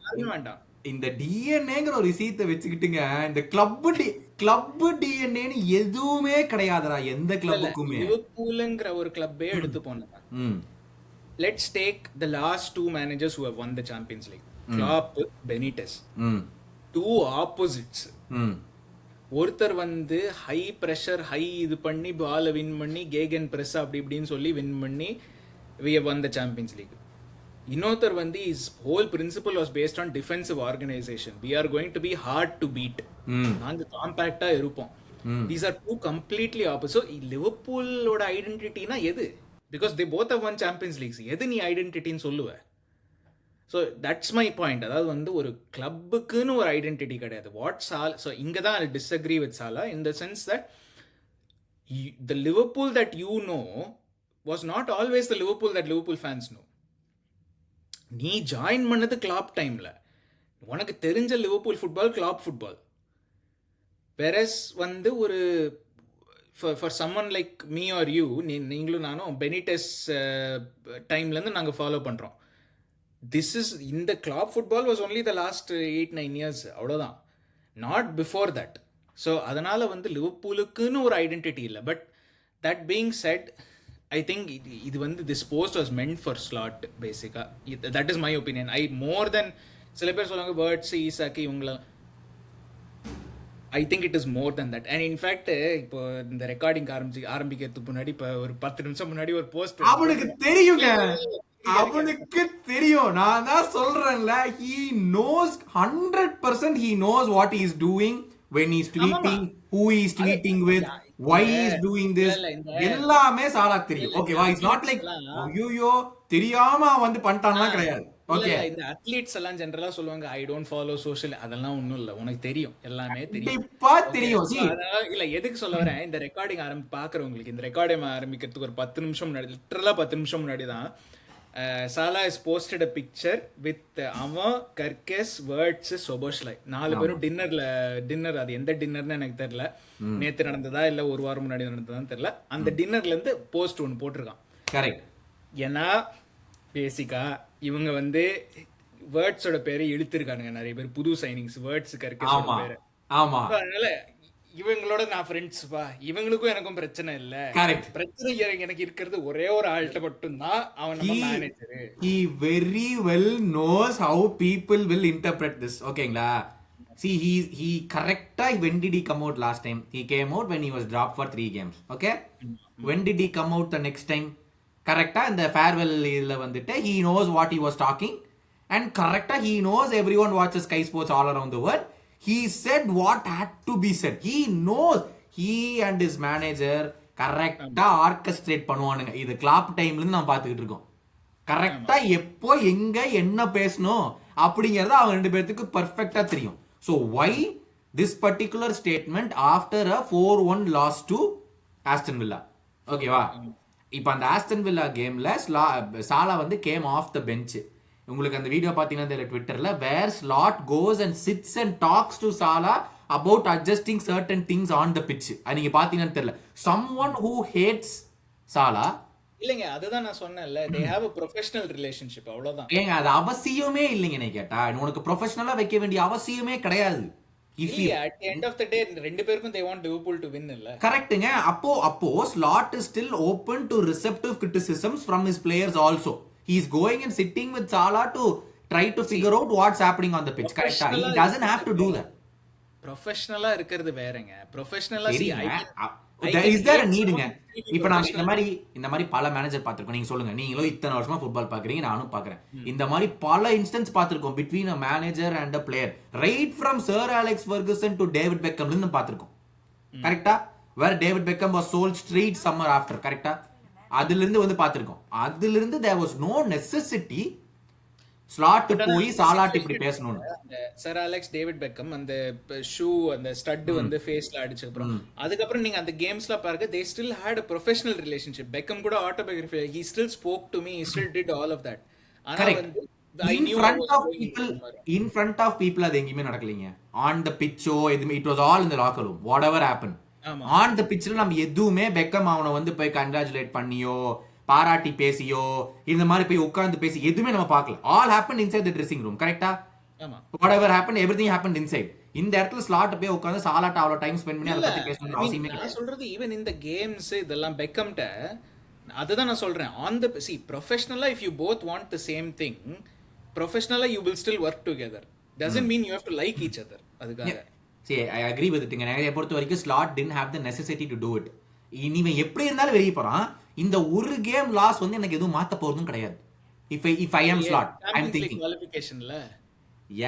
யாருமே வேண்டாம். இந்த டிஎன்ஏங்கிற ஒரு விஷயத்தை வச்சுக்கிட்டுங்க, இந்த கிளப் டிஎன்ஏன்னு எதுவுமே கிடையாதுடா எந்த கிளப்புக்குமே. லிவர்பூல்ங்கிற ஒரு கிளப்பே எடுத்து போனேன். Let's take the last 2 managers who have won the Champions League. Klopp, Benitez. Two opposites. ஒருத்தர் வந்து ஹை பிரஷர் ஹை இது பண்ணி பால வின் பண்ணி கேகன் பிரஸ் அப்படி இப்படின்னு சொல்லி வின் பண்ணி we have won the Champions League. இன்னொருத்தர் வந்து his whole principle was based on defensive organization. We are going to be hard to beat. நாங்க காம்பாக்டா இருப்போம். These are two completely opposite. So லிவர்பூலோட ஐடென்டிட்டினா எது? Because they both have won Champions Leagues. எது நீ ஐடென்டிட்டின்னு சொல்லுவ? So that's my point. அதாவது வந்து ஒரு கிளப்புக்குன்னு ஒரு ஐடென்டிட்டி கிடையாது. ஸோ இங்கே தான் I disagree with Salah in the sense that the Liverpool that you know was not always the Liverpool that Liverpool fans know. நீ ஜாயின் பண்ணது கிளாப் டைமில் உனக்கு தெரிஞ்ச Liverpool football Klopp football. Versus வந்து ஒரு for someone like me or you, நீங்களும் நானும் பெனிடெஸ் டைம்லேருந்து நாங்கள் ஃபாலோ பண்ணுறோம். திஸ் இஸ் இந்த Klopp football was only the last 8-9 years, அவ்வளோதான், நாட் பிஃபோர் தட். ஸோ அதனால் வந்து லிவர்பூலுக்குன்னு ஒரு ஐடென்டிட்டி இல்லை. But that being said, I think இது வந்து this post was meant for Slot பேசிக்காக. That is my opinion. More than சில பேர் சொல்லுவாங்க வேர்ட்ஸ் ஈசாக்கி இவங்கள, I think it is more than that. And in fact, இப்போ இந்த ரெக்கார்டிங் ஆரம்பிக்கிறதுக்கு முன்னாடி இப்போ ஒரு 10 நிமிஷம் முன்னாடி ஒரு போஸ்ட் அவனுக்கு தெரியுங்க, அவனுக்கு தெரியும். நான் தான் சொல்றேன்ல, he knows 100% he knows what he is doing when he is tweeting, who he is tweeting with, why he is doing this, எல்லாமே சாலா தெரியும். ஓகேவா? இட்ஸ் நாட் லைக் ஐயோ தெரியாம வந்து பண்ணிட்டான்லாம் கிடையாது. ஓகே, இந்த அத்லீட்ஸ் எல்லாம் ஜெனரலா சொல்லுவாங்க ஐ டோன்ட் ஃபாலோ சோஷியல், அதெல்லாம் ஒண்ணும் இல்ல, உனக்கு தெரியும், எல்லாமே தெரியும். இல்ல எதுக்கு சொல்ல வரேன், இந்த ரெக்கார்டிங் பாக்குறவங்களுக்கு இந்த ரெக்கார்டிங் ஆரம்பிக்கிறதுக்கு ஒரு 10 நிமிஷம் முன்னாடி, லிட்டரலா 10 நிமிஷம் முன்னாடி தான் Salah is posted a picture with அவன் கர்கஸ் வேர்ட்ஸ் சொபோஷ்லை 4 பேரும் டின்னர், அது எந்த டின்னர்னு எனக்கு தெரியல, நேத்து நடந்ததா இல்ல ஒரு வாரம் முன்னாடி நடந்ததான்னு தெரியல, அந்த டின்னர்ல இருந்து போஸ்ட் ஒன்று போட்டிருக்கான். கரெக்ட். ஏன்னா பேசிக்கா இவங்க வந்து வேர்ட்ஸோட பேரை இழுத்திருக்கானுங்க நிறைய பேர், புது சைனிங்ஸ் வேர்ட்ஸ் கர்கஸோட பேரு. ஆமா, அதனால இவங்களோட நான் ஃப்ரெண்ட்ஸ்பா, இவங்களுக்கும் எனக்கும் பிரச்சனை இல்ல. பிரச்சனை எனக்கு இருக்கிறது ஒரே ஒரு ஆள்கிட்ட மட்டும் தான், அவன் நம்ம manager. he very well knows how people will interpret this. ஓகேங்களா? see he correctly, when did he come out last time? He came out when he was dropped for 3 games. okay, when did he come out the next time? கரெக்டா இந்த farewell இதுல வந்துட்டு he knows what he was talking, and கரெக்டா he knows everyone watches Sky Sports all around the world. He said what had to be said. He knows. He and his manager கரெக்டா orchestrate பண்ணுவானுங்க. இது clap டைம்ல இருந்து நான் பாத்துக்கிட்டு இருக்கோம். கரெக்டா எப்போ எங்க என்ன பேசணும் அப்படிங்கறது அவங்க ரெண்டு பேருக்கு பெர்ஃபெக்ட்டா தெரியும். So why this particular statement after a 4-1 loss to Aston Villa? ஓகேவா? இப்போ அந்த ஆஸ்டன் வில்லா கேம்ல சாலா வந்து கேம் ஆஃப் த பெஞ்ச். உங்களுக்கு அந்த வீடியோ பாத்தீங்கன்னா தெரியல ட்விட்டர்ல, where Slot goes and sits and talks to Salah about adjusting certain things on the pitch. அது நீங்க பாத்தீங்கன்னு தெரியல. சம்ஒன் ஹூ ஹேட்ஸ் சாலா, இல்லைங்க அதுதான் நான் சொன்னேன்ல, they have a professional relationship, அவ்வளவுதான். ஏங்க அது அவசியமே இல்லைங்க. நீ கேட்டா உனக்கு ப்ரொஃபஷனலா வைக்க வேண்டிய அவசியமே கிடையாது. இஃப் யூ இல்லையா at the end of the day ரெண்டு பேருக்கும் they want Liverpool to win இல்ல. கரெக்ட்டுங்க. அப்போ slot is still open to receptive criticisms from his players also. He is going and sitting with Salah to try to figure out what's happening on the pitch. கரெக்ட்டா? He doesn't have to do that. ப்ரொஃபஷனலா இருக்கிறது வேறங்க. ப்ரொஃபஷனலா is there நீடுங்க. இப்ப நான் இந்த மாதிரி பல manager பார்த்திருக்கோம். நீங்க சொல்லுங்க, நீங்களும் இத்தனை வருஷமா ஃபுட்பால் பாக்குறீங்க, நானும் பாக்குறேன். இந்த மாதிரி பல இன்ஸ்டன்ஸ் பார்த்திருக்கோம் between a manager and a player, right from Sir Alex Ferguson to David Beckham ல இருந்து பார்த்திருக்கோம். கரெக்ட்டா? where David Beckham was sold straight summer after. கரெக்ட்டா? அதுல இருந்து வந்து பார்த்திருக்கோம். அதுல இருந்து there was no necessity slot போய் சாலாட் இப்படி பேசணும். சர் அலெக்ஸ் டேவிட் பெக்கம் அந்த ஷூ அந்த ஸ்டட் வந்து ஃபேஸ்ல அடிச்ச அப்புறம் அதுக்கப்புறம் நீங்க அந்த கேம்ஸ்ல பாருங்க, they still had a professional relationship. Beckham கூட autobiography, he still spoke to me, he still did all of that. ஆனா வந்து in front of people அது எங்கயுமே நடக்கலீங்க. on the pitch it was all in the locker room, whatever happened on the pitch நம்ம எதுவுமே Beckham அவனை வந்து போய் congratulate பண்ணியோ பாராட்டி பேசியோ இந்த மாதிரி போய் உட்கார்ந்து பேசி எதுவுமே நம்ம பார்க்கல. All happen inside the dressing room. கரெக்ட்டா? ஆமா. whatever happened everything happened inside. இந்த இடத்துல ஸ்லாட் போய் உட்கார்ந்து சாலாட்ட அவ்வளவு டைம் ஸ்பெண்ட் பண்ணி அத பத்தி பேசணும் அவசியமே கிடையாது. நான் சொல்றது ஈவன் இந்த கேம்ஸ் இதெல்லாம் பெக்கம்ட்ட அதுதான் நான் சொல்றேன். on the see professionally if you both want the same thing, professionally you will still work together, doesn't mean you have to like each other. அதுக்காக see I agree with it. நிறைய பொறுத்த வரைக்கும் slot didn't have the necessity to do it. இனிமே எப்படி இருந்தாலும் வெளிய போறான். இந்த ஒரு கேம் லாஸ் வந்து எனக்கு எதுவும் மாத்த போறதும் கிடையாது. if I am slot I'm thinking qualificationல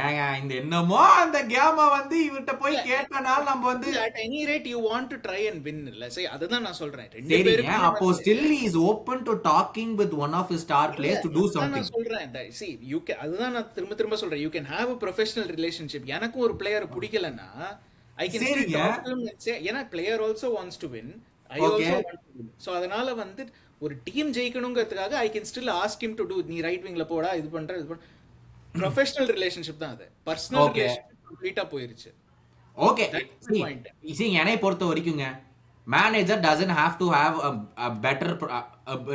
ஏங்க இந்த என்னமோ அந்த கேம வந்து இவட்ட போய் கேட்டனால நம்ம வந்து at any rate you want to try and win இல்ல. சரி அதுதான் நான் சொல்றேன். ரெண்டு பேரும் அப்போ still he is open to talking with one of his star players to do something. நான் சொல்றேன் see you can அதுதான் நான் திரும்ப சொல்றேன், you can have a professional relationship. எனக்கு ஒரு பிளேயர் பிடிக்கலனா I can still talk to him and say ஏனா player also wants to win, I also want to win. So அதனால வந்து ஒரு டீம் ஜெயிக்கணும்ங்கிறதுக்காக I can still ask him to do, நீ right விங்ல போடா இது பண்ற ப்ரொஃபஷனல் ரிலேஷன்ஷிப் தான் அது. பர்சனல் ரிலேஷன்ஷிப் கம்ப்ளீட்டா போயிருச்சு. ஓகே see என்னை பொறுத்த வரைக்கும்ங்க manager doesn't have to have a better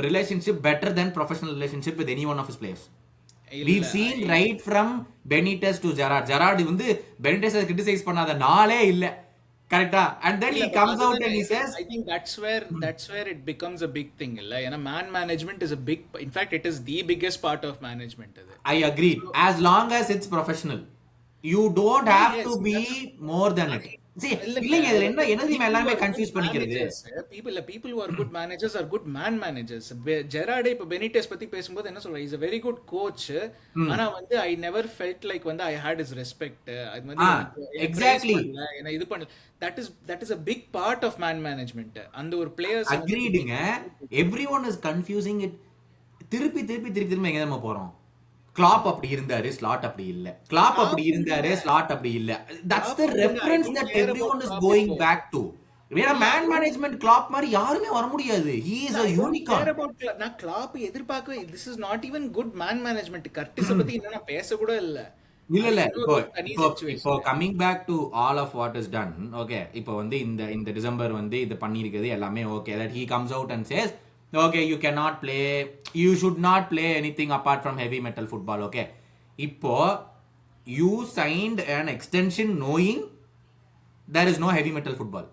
relationship better than professional relationship with any one of his players. We've seen right from Benitez to Gerrard வந்து Benitez criticize பண்ணாத நாளே இல்ல. கரெக்ட்டா? And then he comes out and he says I think that's where it becomes a big thing இல்ல. ஏனா man management is a big, in fact it is the biggest part of management அது. I agree, as long as it's professional you don't have to be more than it. See இல்லங்க இதுல என்ன என்னது எல்லாமே confuse பண்ணிக்கிறது. people who are good managers are good man managers. Gerrard இப்ப Benitez பத்தி பேசும்போது என்ன சொல்றாரு, he is a very good coach, ஆனா வந்து I never felt like வந்து I had his respect. அது வந்து exactly என்ன இது பண்ண that is a big part of man management. அந்த ஒரு players agreedங்க. everyone is confusing it. திருப்பி எங்க நம்ம போறோம். கிளாப் அப்படி இருந்தாரு, ஸ்லாட் அப்படி இல்ல. கிளாப் அப்படி இருந்தாரு, ஸ்லாட் அப்படி இல்ல. That's the reference that everyone is going back to. வேற மேன் மேனேஜ்மென்ட் கிளாப் மாதிரி யாருமே வர முடியாது. He is a unicorn. நான் கிளாப் எதிர்பார்க்கவே, this is not even good man management. கர்டிஸ பத்தி என்ன நான் பேச கூட இல்ல. இல்ல இப்போ coming back to all of what is done. Okay, இப்போ வந்து இந்த டிசம்பர் வந்து இது பண்ணிருக்கிறது எல்லாமே okay, that he comes out and says okay you should not play anything apart from heavy metal football. Okay, இப்போ you signed an extension knowing there is no heavy metal football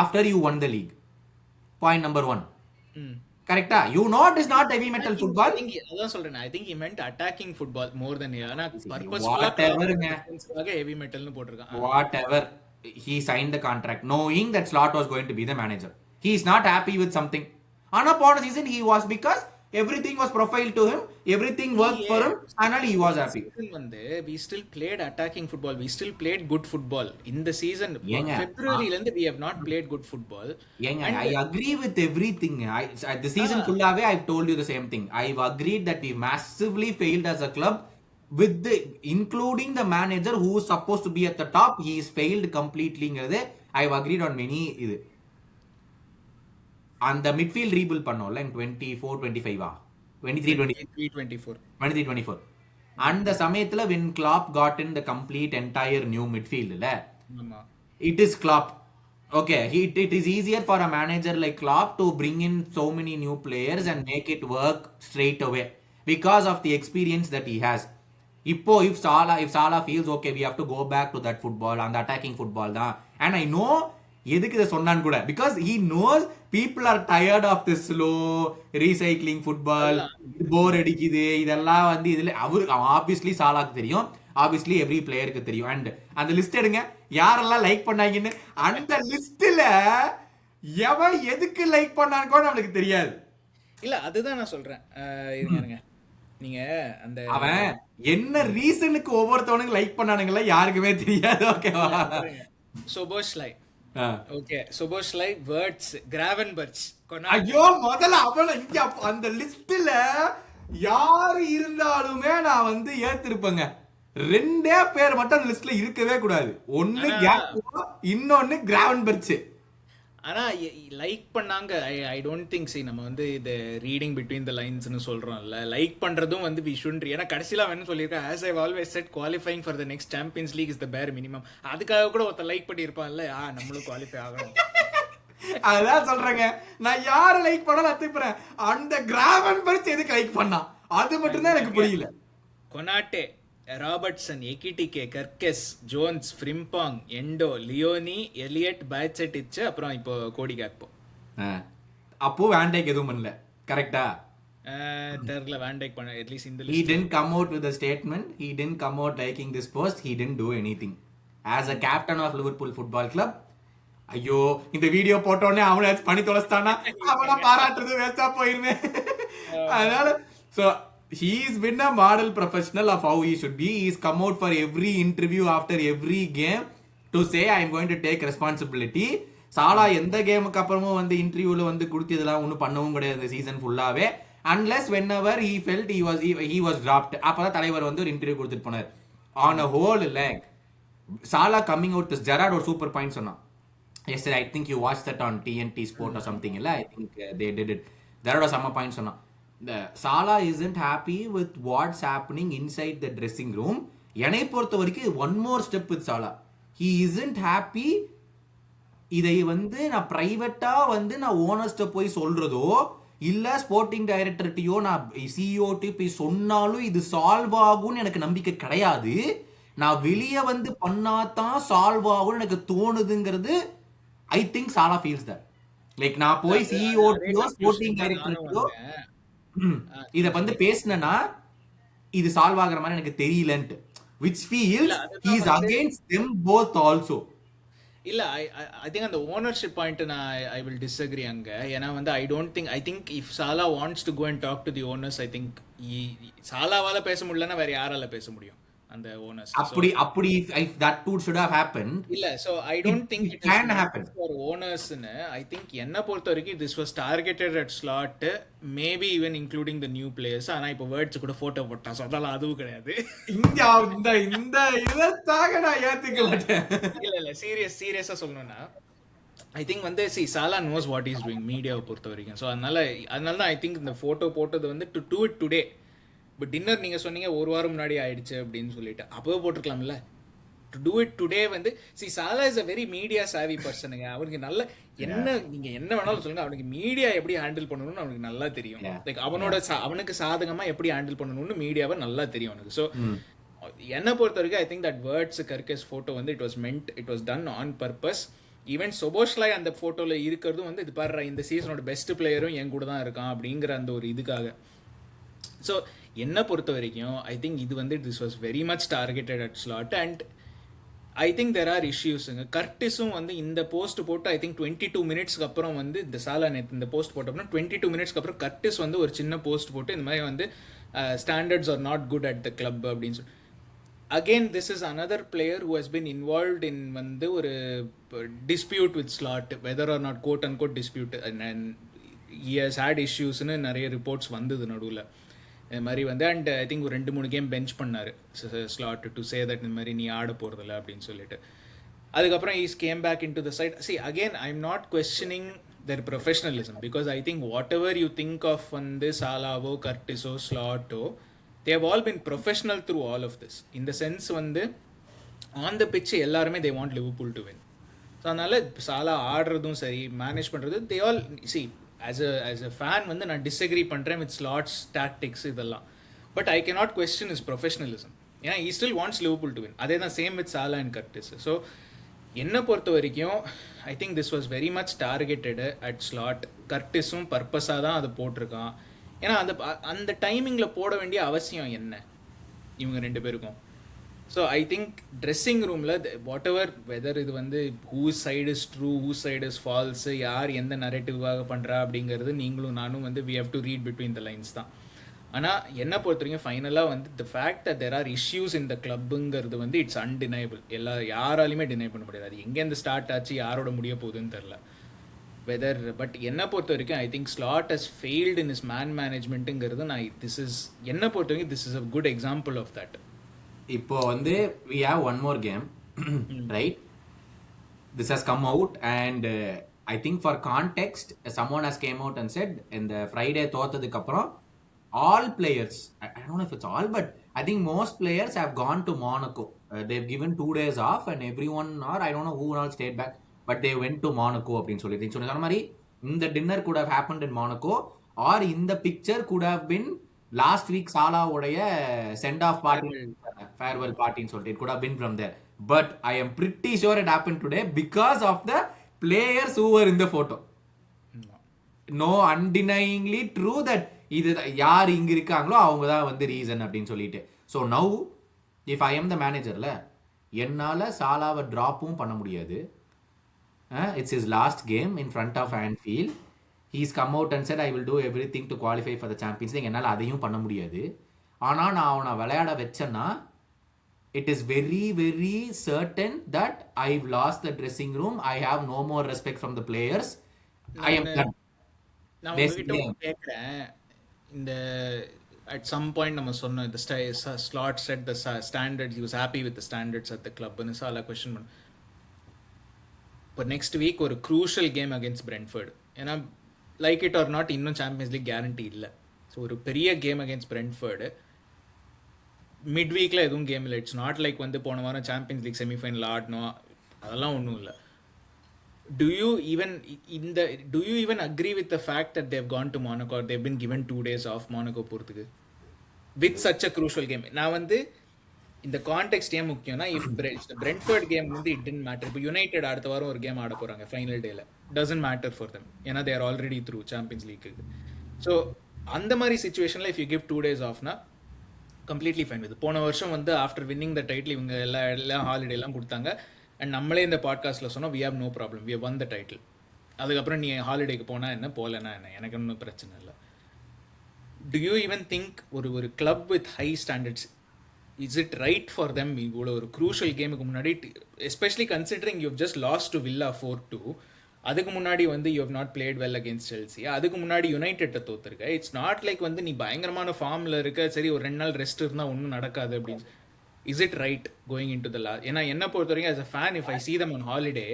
after you won the league. Point number 1. கரெக்ட்டா? you know it is not heavy metal football. அதான் சொல்றேன், I think he meant attacking football more than ஆனா purposefully heavy metal னு போட்டுருக்கான். whatever, he signed the contract knowing that Slot was going to be the manager. He is not happy with something. On a point season he was, because everything was profiled to him, everything worked for him, and he was happy. We still played attacking football, we still played good football in the season. February la we have not played good football. I agree with everything. The season full away I've told you the same thing. I've agreed that we massively failed as a club, with including the manager who is supposed to be at the top. He is failed completely. I've agreed on many இது. அந்த midfield rebuild பண்ணோம்ல in 24-25 23-24 அந்த சமயத்துல when Klopp got in the complete entire new midfield இல்ல, it is Klopp. Okay, it is easier for a manager like Klopp to bring in so many new players and make it work straight away because of the experience that he has. இப்போ if Salah feels okay, we have to go back to that football, அந்த attacking football தான். And I know எதுக்கு இதை சொன்னான்னு கூட, because he knows people are tired of this slow recycling football, போர் அடிக்குது இதெல்லாம் வந்து. இதுல ஆப்வியஸ்லி சாலாக்கு தெரியும், ஆப்வியஸ்லி எவ்ரி பிளேயருக்கு தெரியும். அண்ட் அந்த லிஸ்ட் எடுங்க யாரெல்லாம் லைக் பண்ணாங்கன்னு. அந்த லிஸ்ட்ல எவன் எதுக்கு லைக் பண்ணான்னு கூட நம்மளுக்கு தெரியாது. இல்ல அதுதான் நான் சொல்றேன். இருங்க நீங்க அந்த அவன் என்ன ரீசனுக்கு ஒவ்வொருத்தவனுக்கு லைக் பண்ணானுங்களா யாருக்குமே தெரியாது. ஓகேவா? சோபோஸ்லை, ஓகே, சோபோஸ்லை, வேர்ட்ஸ், கிராவன்பர்ச். ஐயோ முதல்ல அவன இங்க அந்த லிஸ்ட்ல யாரு இருந்தாலுமே நான் வந்து ஏத்திருப்பேங்க. ரெண்டே பேர் மட்டும் அந்த லிஸ்ட்ல இருக்கவே கூடாது. ஒன்னு கேப்போ, இன்னொன்னு கிராவன்பர்ச். ஆனா லைக் பண்ணாங்க. ஐ டோன்ட் திங்க் சி நம்ம வந்து இது ரீடிங் பிட்வீன் த லைன்ஸ்னு சொல்றோம்ல, லைக் பண்றதும் வந்து வி ஷுட். ஏன்னா கடைசியில என்ன சொல்லியிருக்கேன், as I always said qualifying for the next Champions League is the bare minimum. அதுக்காக கூட ஒருத்தர் லைக் பண்ணியிருப்பான்ல, நம்மளும் குவாலிஃபை ஆகணும். அதான் சொல்றேங்க, நான் யாரை லைக் பண்ணாலும் அத்துப்புறேன். அந்த கிராவன்பர்ச் எதுக்கு லைக் பண்ணா அது மட்டும் தான் எனக்கு புரியல. Konate, Robertson, Ekitike, Kerkez, Jones, Frimpong, Endo, Leoni, Elliott, Bajcetic, அப்புறம் இப்போ கோடி காக்போ. அப்போ வேண்டைக் எதுவும் பண்ணல, கரெக்டா? தெரியல வேண்டைக் பண்ண அட்லீஸ்ட் இந்த he didn't come out with a statement, he didn't come out liking this post, he didn't do anything as a captain of Liverpool Football Club. ஐயோ இந்த வீடியோ போட்ட உடனே அவனை பண்ணி தொலைச்சிட்டானா அவனை பாராட்டுறது வேஸ்டா போயிருமே. அதனால so he's been a model professional of how he should be. He's come out for every interview after every game to say I am going to take responsibility. சாலா எந்த கேமுக்கு அப்புறமும் வந்து இன்டர்வியூல வந்து கொடுத்ததெல்லாம் ஒன்றும் பண்ணவும் கிடையாது இந்த சீசன் ஃபுல்லாவே. unless whenever he felt he was dropped, அப்பதான் தலைவர் வந்து ஒரு இன்டர்வியூ கொடுத்துட்டு போனார். on a whole leg Salah coming out, Gerrard ஒரு சூப்பர் பாயிண்ட் சொன்னான் yesterday. I think you watched that on TNT Sport or something இல்ல, I think they did it. Gerrard ஒரு செம்ம பாயிண்ட் சொன்னான். Salah isn't happy with what's happening inside the dressing room. என்னை பொறுத்த வரைக்கும் one more step with Salah. He isn't happy. இதை வந்து நான் பிரைவேட்டா வந்து நான் ஓனர்ஸ்ட போய் சொல்றதோ இல்ல ஸ்போர்ட்டிங் டைரக்டர்ட்டையோ நான் சிஇஓ போய் சொன்னாலும் இது சால்வ் ஆகும்னு எனக்கு நம்பிக்கை கிடையாது. நான் வெளியே வந்து பண்ணாதான் சால்வ் ஆகும்னு எனக்கு தோணுதுங்கிறது I think Salah feels that. லைக் நான் போய் சிஇஓ ஸ்போர்ட்டிங் டைரக்டர்ட்டையோ இத வந்து பேசினா இது சால்வ் ஆகுற மாதிரி எனக்கு தெரியலன்ட்டு, which feels he is against them both also. இல்ல ஐ திங்க் அந்த ஓனர்ஷிப் பாயிண்ட் நான் ஐ வில் டிஸ்அக்ரி அங்க. ஏன்னா வந்து I think if Salah wants to go and talk to the owners, I think சாலாவால பேச முடியலன்னா வேற யாரால பேச முடியும் அந்த ஓனர்ஸ்? அப்படி if that too should have happened, இல்ல so I don't think it can happen for owners னு. I think என்ன பொறுத்த வரைக்கும் this was targeted at slot, maybe even including the new players. ஆனா இப்போ வேர்ட்ஸ் கூட போட்டோ போட்டா சொல்லலாம், அதுவும் கிடையாது. இந்த இதத்தாக நான் ஏத்துக்க மாட்டேன். இல்ல சீரியஸா சொல்லணும்னா ஐ திங்க் வந்து சாலா knows what he is doing மீடியாவை பொறுத்த வரைக்கும். ஸோ அதனால தான் ஐ திங்க் இந்த போட்டோ போட்டது வந்து டு டூ இட் டுடே. இப்போ டின்னர் நீங்கள் சொன்னீங்க ஒரு வாரம் முன்னாடி ஆயிடுச்சு அப்படின்னு சொல்லிட்டு, அப்போவே போட்டிருக்கலாம்ல. டு டூ இட் டுடே வந்து சாலா இஸ் அ வெரி மீடியா சாவி பர்சனுங்க. அவனுக்கு நல்ல நீங்கள் என்ன வேணாலும் சொல்லுங்க, அவனுக்கு மீடியா எப்படி ஹேண்டில் பண்ணணும்னு அவனுக்கு நல்லா தெரியும். லைக் அவனுக்கு சாதகமாக எப்படி ஹேண்டில் பண்ணணும்னு மீடியாவை நல்லா தெரியும் அவனுக்கு. ஸோ என்னை பொறுத்த வரைக்கும் I think that words Kerkez photo வந்து it was done on purpose. Even Szoboszlai அந்த ஃபோட்டோவில் இருக்கிறதும் வந்து இது பாரு இந்த சீசனோட பெஸ்ட் பிளேயரும் என் கூட தான் இருக்கான் அப்படிங்கிற அந்த ஒரு இதுக்காக. ஸோ என்னை பொறுத்த வரைக்கும் ஐ திங்க் இது வந்து this was very much targeted at Slot. And I think there are இஷ்யூஸுங்க. கர்டிஸும் வந்து இந்த போஸ்ட் போட்டு ஐ திங்க் 22 மினிட்ஸ்க்கு அப்புறம் வந்து இந்த சாலா நேற்று இந்த போஸ்ட் போட்டோம்னா 22 மினிட்ஸ்க்கு அப்புறம் கர்டிஸ் வந்து ஒரு சின்ன போஸ்ட் போட்டு இந்த மாதிரி வந்து standards are not good at the club அப்படின்னு சொல்லி. Again this is another player who has been involved in வந்து ஒரு dispute with Slot, whether or not quote and quote dispute, and he has had இஷ்யூஸ்னு நிறைய reports வந்தது நடுவில் இது மாதிரி வந்து. அண்ட் ஐ திங்க் ஒரு 2-3 கேம் பெஞ்ச் பண்ணார் ஸ்லாட் டு சே தட் இந்த மாதிரி நீ ஆட போகிறதில்ல அப்படின்னு சொல்லிட்டு. அதுக்கப்புறம் is came back in to the side. Again I am not questioning their professionalism, because I think whatever you think of வந்து சாலாவோ கர்டிஸோ ஸ்லாட்டோ, they have all been professional through all of this. In the sense வந்து on the pitch எல்லாருமே they want Liverpool to win. So அதனால சாலா ஆடுறதும் சரி manage பண்ணுறது they all see as a fan வந்து நான் disagree பண்ணுறேன் with slots tactics இதெல்லாம். But I cannot question his professionalism. ஏன்னா he still wants Liverpool to win. அதே தான் same with Salah and Curtis. So என்னை பொறுத்த வரைக்கும் I think this was very much targeted at Slot. கர்டிஸும் பர்பஸாக தான் அதை போட்டிருக்கான். ஏன்னா அந்த டைமிங்கில் போட வேண்டிய அவசியம் என்ன இவங்க 2 பேருக்கும்? ஸோ ஐ திங்க் ட்ரெஸ்ஸிங் ரூமில் வாட் எவர் வெதர் இது வந்து whose side is true, whose side is false, யார் எந்த நரேட்டிவாக பண்ணுறா அப்படிங்கிறது நீங்களும் நானும் வந்து we have to read between the lines தான். ஆனால் என்ன பொறுத்த வரைக்கும் ஃபைனலாக வந்து the fact that there are issues இந்த கிளப்புங்கிறது வந்து இட்ஸ் அன்டினைபிள். யாராலையுமே டினை பண்ண முடியாது. அது எங்கேருந்து ஸ்டார்ட் ஆச்சு, யாரோட முடிய போகுதுன்னு தெரில வெதர். பட் என்னை பொறுத்த வரைக்கும் I think Slot has failed in is மேனேஜ்மெண்ட்டுங்கிறது என்னை பொறுத்த வரைக்கும் this is a good example of that. இப்போ வந்து we have one more game right, this has come out and I think for context someone has came out and said in the Friday தோத்ததுக்கு அப்புறம் all players, I don't know if it's all, but I think most players have gone to Monaco. They've given 2 days off and everyone, or I don't know who all stayed back, but they went to Monaco அப்படின்னு சொல்லிட்டு சொன்ன மாதிரி இந்த dinner could have happened in Monaco or இந்த picture could have been last week Salah உடைய send off party, farewell party ன்னு சொல்லிட்டு it could have been from there, but I am pretty sure it happened today because of the players who were in the photo. No, undenyingly true that இது யார் இங்க இருக்காங்களோ அவங்க தான் வந்து reason அப்படின்னு சொல்லிட்டு. So now if I am the மேனேஜர்ல என்னால் சாலாவை ட்ராப்பும் பண்ண முடியாது. It's is last game in front of Anfield. He's come out and said I will do everything to qualify for the champions league. என்னால் அதையும் பண்ண முடியாது. ஆனால் நான் அவனை விளையாட வச்சேன்னா it is very very certain that I've lost the dressing room. I have no more respect from the players. I am done. நான் உங்ககிட்ட கேட்குறேன், இந்த at some point நம்ம சொன்னோம் the slot set the standards, he was happy with the standards at the club ன்னு சாலா question பண்ண. இப்போ next week ஒரு க்ரூஷியல் கேம் அகேன்ஸ்ட் பிரென்ஃபர்ட். ஏன்னா லைக் இட் ஆர் நாட் இன்னும் சாம்பியன்ஸ் லீக் கேரண்டி இல்லை. So ஒரு பெரிய கேம் அகேன்ஸ்ட் பிரென்ஃபர்டு மிட் வீக்கில் எதுவும் கேம் இல்லை. இட்ஸ் நாட் லைக் வந்து போன வாரம் சாம்பியன்ஸ் லீக் செமிஃபைனல் ஆடணும், அதெல்லாம் ஒன்றும் இல்லை. Do you even agree with the fact that they've gone to Monaco or they've been given 2 days off Monaco போறதுக்கு with such a crucial game? நான் வந்து இந்த கான்டெக்ஸ்ட் ஏன் முக்கியம்னா, if the Brentford game வந்து it didn't matter. இப்போ United அடுத்த வாரம் ஒரு கேம் ஆட போறாங்க ஃபைனல் டேல, doesn't matter for them ஏன்னா they are already through champions லீக்கு. ஸோ அந்த மாதிரி சுச்சுவேஷனில் if you give 2 days offனா கம்ப்ளீட்லி ஃபைன் வித். போன வருஷம் வந்து ஆஃப்டர் வின்னிங் த டைட்டில் இவங்க எல்லாம் ஹாலிடே எல்லாம் கொடுத்தாங்க. அண்ட் நம்மளே இந்த பாட்காஸ்ட்டில் சொன்னோம், we have no problem, we have won the title. அதுக்கப்புறம் நீ ஹாலிடேக்கு போனால் என்ன, போகலன்னா என்ன, எனக்கு ஒன்றும் பிரச்சனை இல்லை. டு யூ ஈவன் திங்க் ஒரு club with high standards, is it right for them இவ்வளோ ஒரு க்ரூஷியல் கேமுக்கு முன்னாடி, especially considering you have just lost to Villa 4-2, அதுக்கு முன்னாடி வந்து you have not played well against Chelsea, அதுக்கு முன்னாடி யுனைடெட்டை தோத்துருக்க. இட்ஸ் நாட் லைக் வந்து நீ பயங்கரமான ஃபார்மில் இருக்க, சரி ஒரு 2 நாள் ரெஸ்ட் இருந்தால் ஒன்றும் நடக்காது அப்படின்னு. Is it right going in to the last? ஏன்னா என்ன பொறுத்த வரைக்கும் as a fan, if I see them on holiday,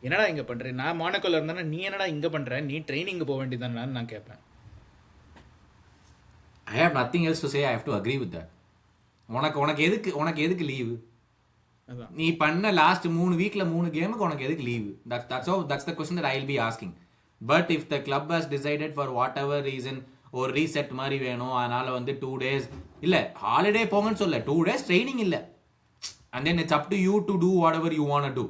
என்னடா இங்கே பண்ணுறேன், நான் மானக்கோல இருந்தேன்னா நீ என்னடா இங்கே பண்ணுற, நீ ட்ரைனிங்கு போக வேண்டியதானு நான் கேட்பேன். I have nothing else to say. I have to agree with that. உனக்கு எதுக்கு லீவு? நீ பண்ண லாஸ்ட் 3 வீக்ல 3 கேமுக்கு உனக்கு எதுக்கு leave? That's the question that I will be asking. But if the club has decided for whatever reason ஒரு reset மாதிரி வேணும், அதனால வந்து 2 days இல்ல ஹாலிடே போங்கன்னு சொல்ல, 2 days ட்ரைனிங் இல்ல, and then it's up to you to do whatever you want to do.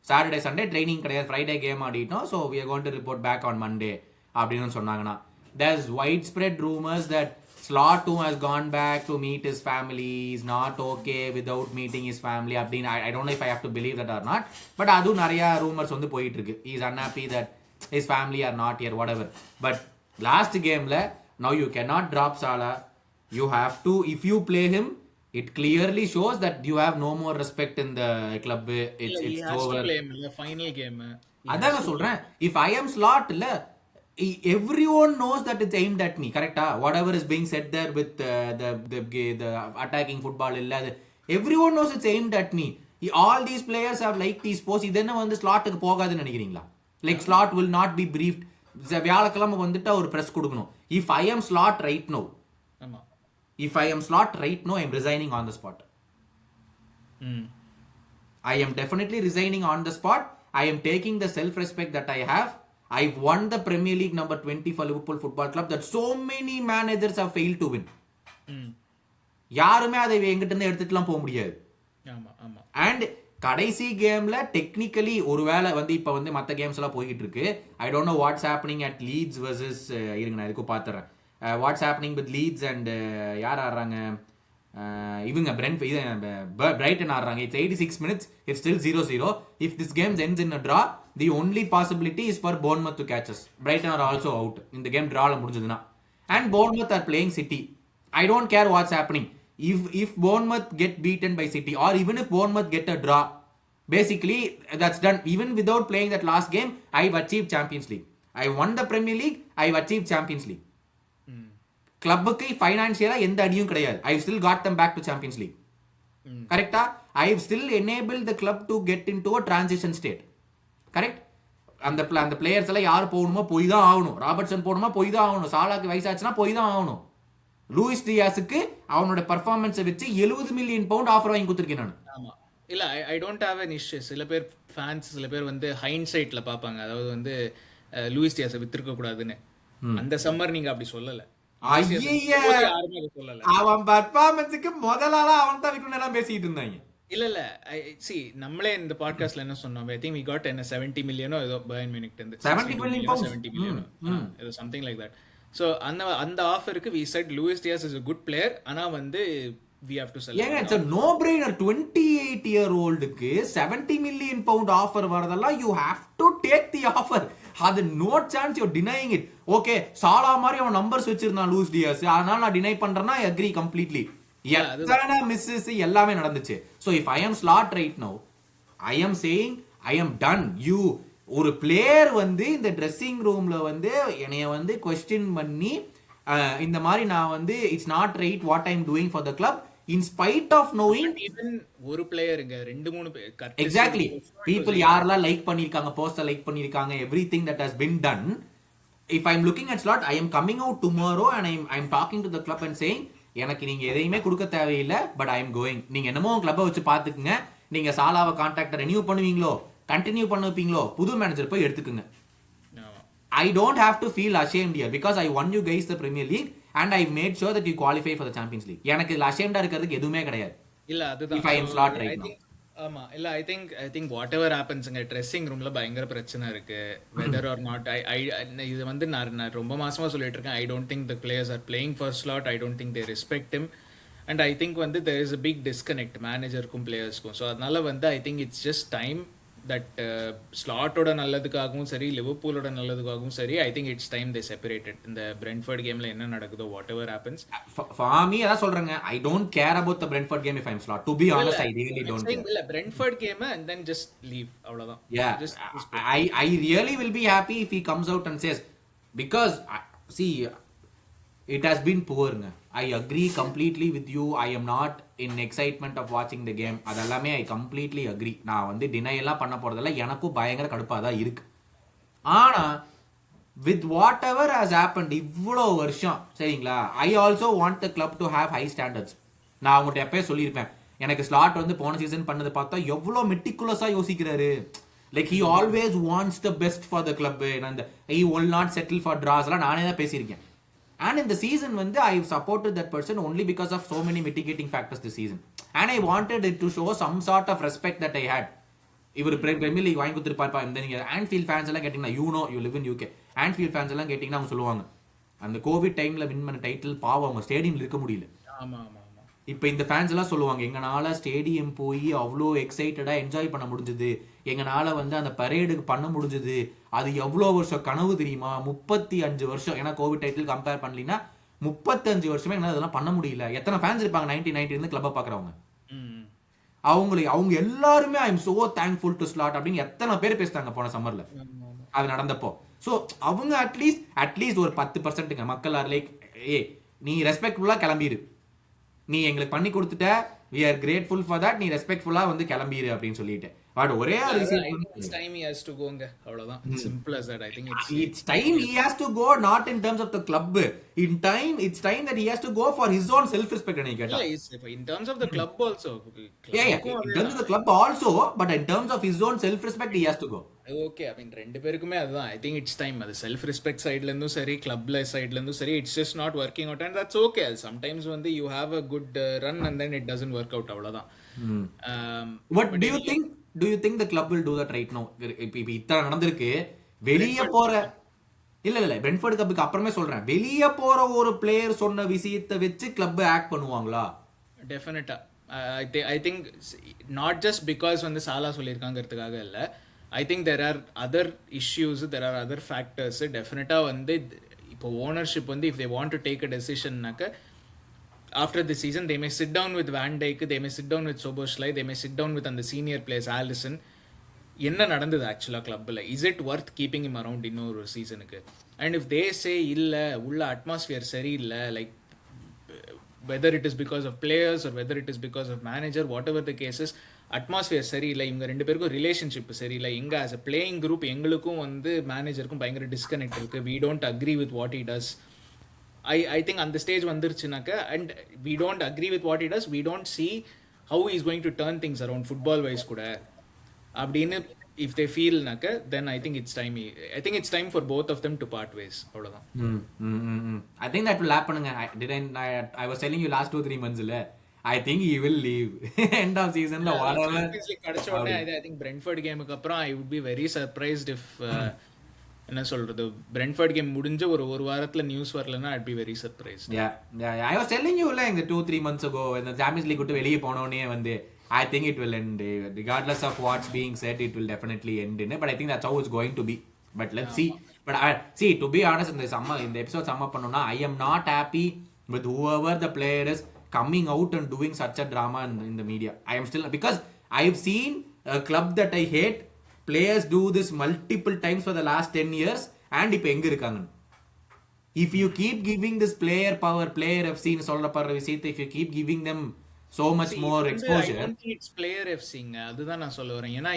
Saturday Sunday training கிடையாது, ஃப்ரைடே கேம் ஆடிட்டோம், so we are going to report back on Monday அப்படின்னு சொன்னாங்கன்னா, there's widespread rumors that Slot too has gone back to meet his family. He's not okay without meeting his family. I don't know if I have to believe that or not. But adu nariya rumors வந்து போயிட்டு இருக்கு. He's unhappy that his family are not here, whatever. But last game la, now you cannot drop Salah. You have to, if you play him, it clearly shows that you have no more respect in the club. It's over. To play him in the final game. அதான் நான் சொல்றேன். If I am Slot இல்ல, everyone knows that it's aimed at me, correct? Whatever is being said there with the attacking football illa, everyone knows it's aimed at me. All these players have like these posts. Idena vandu Slot ku pogadhu nenikiringla, like Slot will not be briefed. வியாழக்கிழமை வந்துட்டு ஒரு press கொடுக்கணும். If I am Slot right now, if I am Slot right now, I am resigning on the spot. I am definitely resigning on the spot. I am taking the self-respect that I have. I've won the Premier League number 20 for Liverpool Football Club that so many managers have failed to win. யாருமே அதை எங்கிட்ட இருந்து எடுத்துட்டுலாம் போக முடியாது. ஆமா ஆமா. And கடைசி கேம்ல டெக்னிக்கலி ஒருவேளை வந்து இப்போ வந்து மற்ற கேம்ஸ் எல்லாம் போய்கிட்டு இருக்கு. I don't know what's happening at Leeds versus இருங்க நான் இதுக்கும் பார்த்துறேன். What's happening with Leeds and யார் ஆடுறாங்க, இவங்க பிரைட்டன் ஆடுறாங்க. It's 86 minutes, it's still 0-0. If this games ends in a draw, the only possibility is for Bournemouth to catch us. Brighton are also out இந்த game டிரால முடிஞ்சதுன்னா. And Bournemouth are playing City. I don't care what's happening. If Bournemouth get beaten by City, or even if Bournemouth get a draw, basically that's done. Even without playing that last game, I've achieved Champions League. I won the Premier League, I've achieved Champions League. கிளப்புக்கு ஃபைனான்சியலா எந்த அடியும் கிடையாது. I still got them back to Champions League. கரெக்டா? I still enable the club to get into a transition state. Correct? அந்த players எல்லாம் யார் போகணுமோ போய் தான் ஆகணும். ராபர்ட்சன் போகணுமா போய் தான் ஆகணும். சாலாக்கு வயசாச்சுன்னா போய் தான் ஆகணும். லூயிஸ் டியாஸுக்கு அவனோட பர்ஃபார்மன்ஸை வச்சு 70 மில்லியன் பவுண்ட் ஆஃபர் வாங்கி கொடுத்துருக்கேன் நான். ஆமா இல்ல, I don't have an issue. சில பேர் ஃபேன்ஸ் சில பேர் வந்து ஹைண்ட்சைட்ல பார்ப்பாங்க. அதாவது வந்து லூயிஸ் டியாஸை வித்திருக்க கூடாதுன்னு. அந்த சம்மர் நீங்க அப்படி சொல்லல. அவன் பர்ஃபார்மன்ஸுக்கு முதலாளா அவன் தான் விக்கணும் எல்லாம் பேசிட்டு இருந்தாங்க. இல்ல இல்ல, சி நம்மளே இந்த பாட்காஸ்ட்ல என்ன சொன்னோம், ஐ திங்க் we got என்ன 70 மில்லியனோ ஏதோ பயர்ன் மியூனிக் இருந்து 70 மில்லியன் ஏதோ சம்திங் லைக் தட். சோ அந்த ஆஃபருக்கு we said Luis Diaz is a good player, ஆனா வந்து we have to sell. Yeah, it's a no brainer. 28-year-oldக்கு 70 million bound offer வரதெல்லாம் you have to take the offer. அது no chance you're denying it. Okay, சாலா மாதிரி அவன் numbers வச்சிருந்தான் Luis Diaz, அதனால நான் deny பண்றேன்னா I agree completely. எத்தனை Mrs எல்லாமே நடந்துச்சு. So if I am slot right now, I am saying I am done. ஒரு பிளேயர் வந்து இந்த ட்ரெஸ்ஸிங் ரூம்ல வந்து என்னைய வந்து கொஸ்டின் பண்ணி இந்த மாதிரி நான் வந்து it's not right what I am doing for the club in spite of knowing even ஒரு பிளேயருங்க 2-3 பேர் exactly people யாரெல்லாம் லைக் பண்ணிருக்காங்க, போஸ்டர் லைக் பண்ணிருக்காங்க, everything that has been done. If I am looking at slot, I am coming out tomorrow and I am talking to the club and saying எனக்கு நீங்க எதையுமே கொடுக்க தேவையில்லை, பட் ஐ எம் கோயிங். நீங்க என்னமோ கிளப்பை வச்சு பாத்துக்குங்க. நீங்க சாலாவை கான்ட்ராக்டை ரெனியூ பண்ணுவீங்களோ, கண்டினியூ பண்ணுவீங்களோ, புது மேனேஜர் போய் எடுத்துக்குங்க. I don't have to feel ashamed here because I won you guys the Premier League and I made sure that you qualify for the Champions League. எனக்கு இதுல ashamed இருக்கிறதுக்கு எதுவுமே கிடையாது. இல்ல அதுதான் if I am slot right now. ஆமா இல்ல I think whatever ஹேப்பன்ஸ்ங்க ட்ரெஸ்ஸிங் ரூம்ல பயங்கர பிரச்சனை இருக்கு. வெதர் ஆர் நாட் இது வந்து நான் ரொம்ப மாசமா சொல்லிட்டு இருக்கேன். I don't think the players are playing for Slot. I don't think they respect him and I think வந்து there is a big disconnect மேனேஜருக்கும் பிளேயர்ஸ்க்கும். ஸோ அதனால வந்து I think it's just time that ஸ்லாட்டோட நல்லதுக்காகவும் சரி, லிவர்பூலோட நல்லதுக்காகவும் சரி, I think it's time they separated. இந்த பிரென்ஃபோர்ட் கேம்ல என்ன நடக்குதோ whatever happens for me அதான் சொல்றேங்க. I don't care about the Brentford game if I am Slot. To be honest I really don't care. இல்ல Brentford game and then just leave அவ்வளவுதான். Yeah, I really will be happy if he comes out and says, because see it has been poor. I agree completely with you. I am not in excitement of watching the game. அதெல்லாமே I completely agree. நான் வந்து deny எல்லாம் பண்ண போறதில்ல. எனக்கும் பயங்கர கடுப்பா தான் இருக்கு. ஆனா with whatever has happened இவ்வளோ வருஷம் சரிங்களா, I also want the club to have high standards. நான் அவங்கள்ட்ட எப்பயே சொல்லியிருப்பேன், எனக்கு ஸ்லாட் வந்து போன சீசன் பண்ணது பார்த்தா எவ்வளோ மெட்டிகுலஸா யோசிக்கிறாரு. Like he always wants the best for the club and he will not settle for draws எல்லாம் நானே தான் பேசியிருக்கேன். And in the season வந்து I supported that person only because of so many mitigating factors this season. And I wanted it to show some sort of respect that I had. இவர் Premier League வாங்கி கொடுத்துருப்பாருப்பா. இந்த நீங்க Anfield fans எல்லாம் கேட்டீங்கன்னா, you live in UK, Anfield fans எல்லாம் கேட்டீங்கன்னா அவங்க சொல்லுவாங்க, அந்த கோவிட் டைம்ல வின் பண்ண டைட்டில் பாவம் அவங்க ஸ்டேடியம்ல இருக்க முடியல. இப்போ இந்த ஃபேன்ஸ் எல்லாம் சொல்லுவாங்க, எங்கனால ஸ்டேடியம் போய் அவ்வளோ எக்ஸைட்டடா என்ஜாய் பண்ண முடிஞ்சது, எங்கனால வந்து அந்த பரேடுக்கு பண்ண முடிஞ்சது, அது எவ்வளோ வருஷம் கனவு தெரியுமா, 35 வருஷம். ஏன்னா கோவிட் டைட்டில் கம்பேர் பண்ணலீங்கன்னா 35 வருஷமே எங்களால் அதெல்லாம் பண்ண முடியல. எத்தனை ஃபேன்ஸ் இருப்பாங்க 1990 இருந்து கிளப்பை பார்க்குறவங்க, அவங்க எல்லாருமே I am so thankful to slot அப்படின்னு எத்தனை பேர் பேசுறாங்க போன சம்மர்ல அது நடந்தப்போ. ஸோ அவங்க அட்லீஸ்ட் ஒரு 10% மக்கள் ஆர் லைக், நீ ரெஸ்பெக்ட்ஃபுல்லா கிளம்பிடு, நீ எங்களுக்கு பண்ணி கொடுத்துட்ட, we are grateful for that, நீ ரெஸ்பெக்ட்ஃபுல்லா வந்து கிளம்பிடு அப்படின்னு சொல்லிட்டு. பட் ஒரே ஒரு விஷயம் I think it's time he has to go ங்க அவ்வளவுதான் simple as that I think it's time he has to go, not in terms of the club. It's time that he has to go for his own self respect. இல்ல in terms of the club also Yeah, in terms of the club also, but in terms of his own self respect he has to go. Okay I mean ரெண்டு பேருக்குமே அதுதான் I think it's time அது self respect சைட்ல இருந்தும் சரி கிளப்ல சைட்ல இருந்தும் சரி it's just not working out and that's okay sometimes வந்து you have a good run and then it doesn't work out அவ்வளவுதான் What do you think the club will do that right now? இப்ப இத்தனை நடந்திருக்கு, வெளிய போற இல்ல Brentford கப்புக்கு அப்புறமே சொல்றேன், வெளிய போற ஒரு பிளேயர் சொன்ன விஷயத்தை வச்சு கிளப் ஆக்ட் பண்ணுவாங்களா? டெஃபினட்டா I think not just because வந்து சாலா சொல்லியிருக்காங்கிறதுக்காக இல்லை I think there are other issues, there are other factors. Definitely வந்து இப்போ ownership வந்து if they want to take a decision நாக்க after the season they may sit down with Van Dijk, they may sit down with Soboslai, they may sit down with the senior players Alisson. என்ன நடந்தது ஆக்சுவலா கிளப்ல, is it worth keeping him around இன்னொரு சீசனுக்கு? And if they say இல்ல உள்ள atmosphere சரியில்லை, like whether it is because of players or whether it is because of manager, whatever the case is, atmosphere சரியில்லை, இவங்க ரெண்டு பேருக்கும் ரிலேஷன்ஷிப் சரியில்லை, எங்க ஆஸ் அ பிளேயிங் குரூப் எங்களுக்கும் வந்து மேனேஜருக்கும் பயங்கர டிஸ்கனெக்ட் இருக்கு, we don't agree with what he does. I think அந்த ஸ்டேஜ் வந்துருச்சுனாக்க and we don't agree with what he does, we don't see how is going to turn things around football wise கூட அப்படின்னு if they feel naka, then I think it's time for both of them to part ways. அவ்வளவுதான். I think that will happen. I was telling you last 2-3 months illa, I think he will leave end of season la whatever kadcha odane. I think Brentford game ku appuram I would be very surprised if என்ன சொல்றது Brentford game முடிஞ்ச ஒரு வாரத்துல news வரலனா I'd be very surprised. Yeah I was telling you like 2-3 months ago when the Champions League விட்டு வெளிய போனோனே வந்து I think it will end, regardless of what's being said, it will definitely end in it, but I think that's how it's going to be. But let's see. But see, to be honest, in the episode sum up pannona, I am not happy with whoever the player is coming out and doing such a drama in the media. I am still, because I've seen a club that I hate, players do this multiple times for the last 10 years, and ipo enga irukanga. If you keep giving this player power, player FC nu solra parra visayatha, if you keep giving them so much more exposure, I don't think it's player FC ங்க, அதுதான் நான் சொல்ல வரேன். ஏன்னா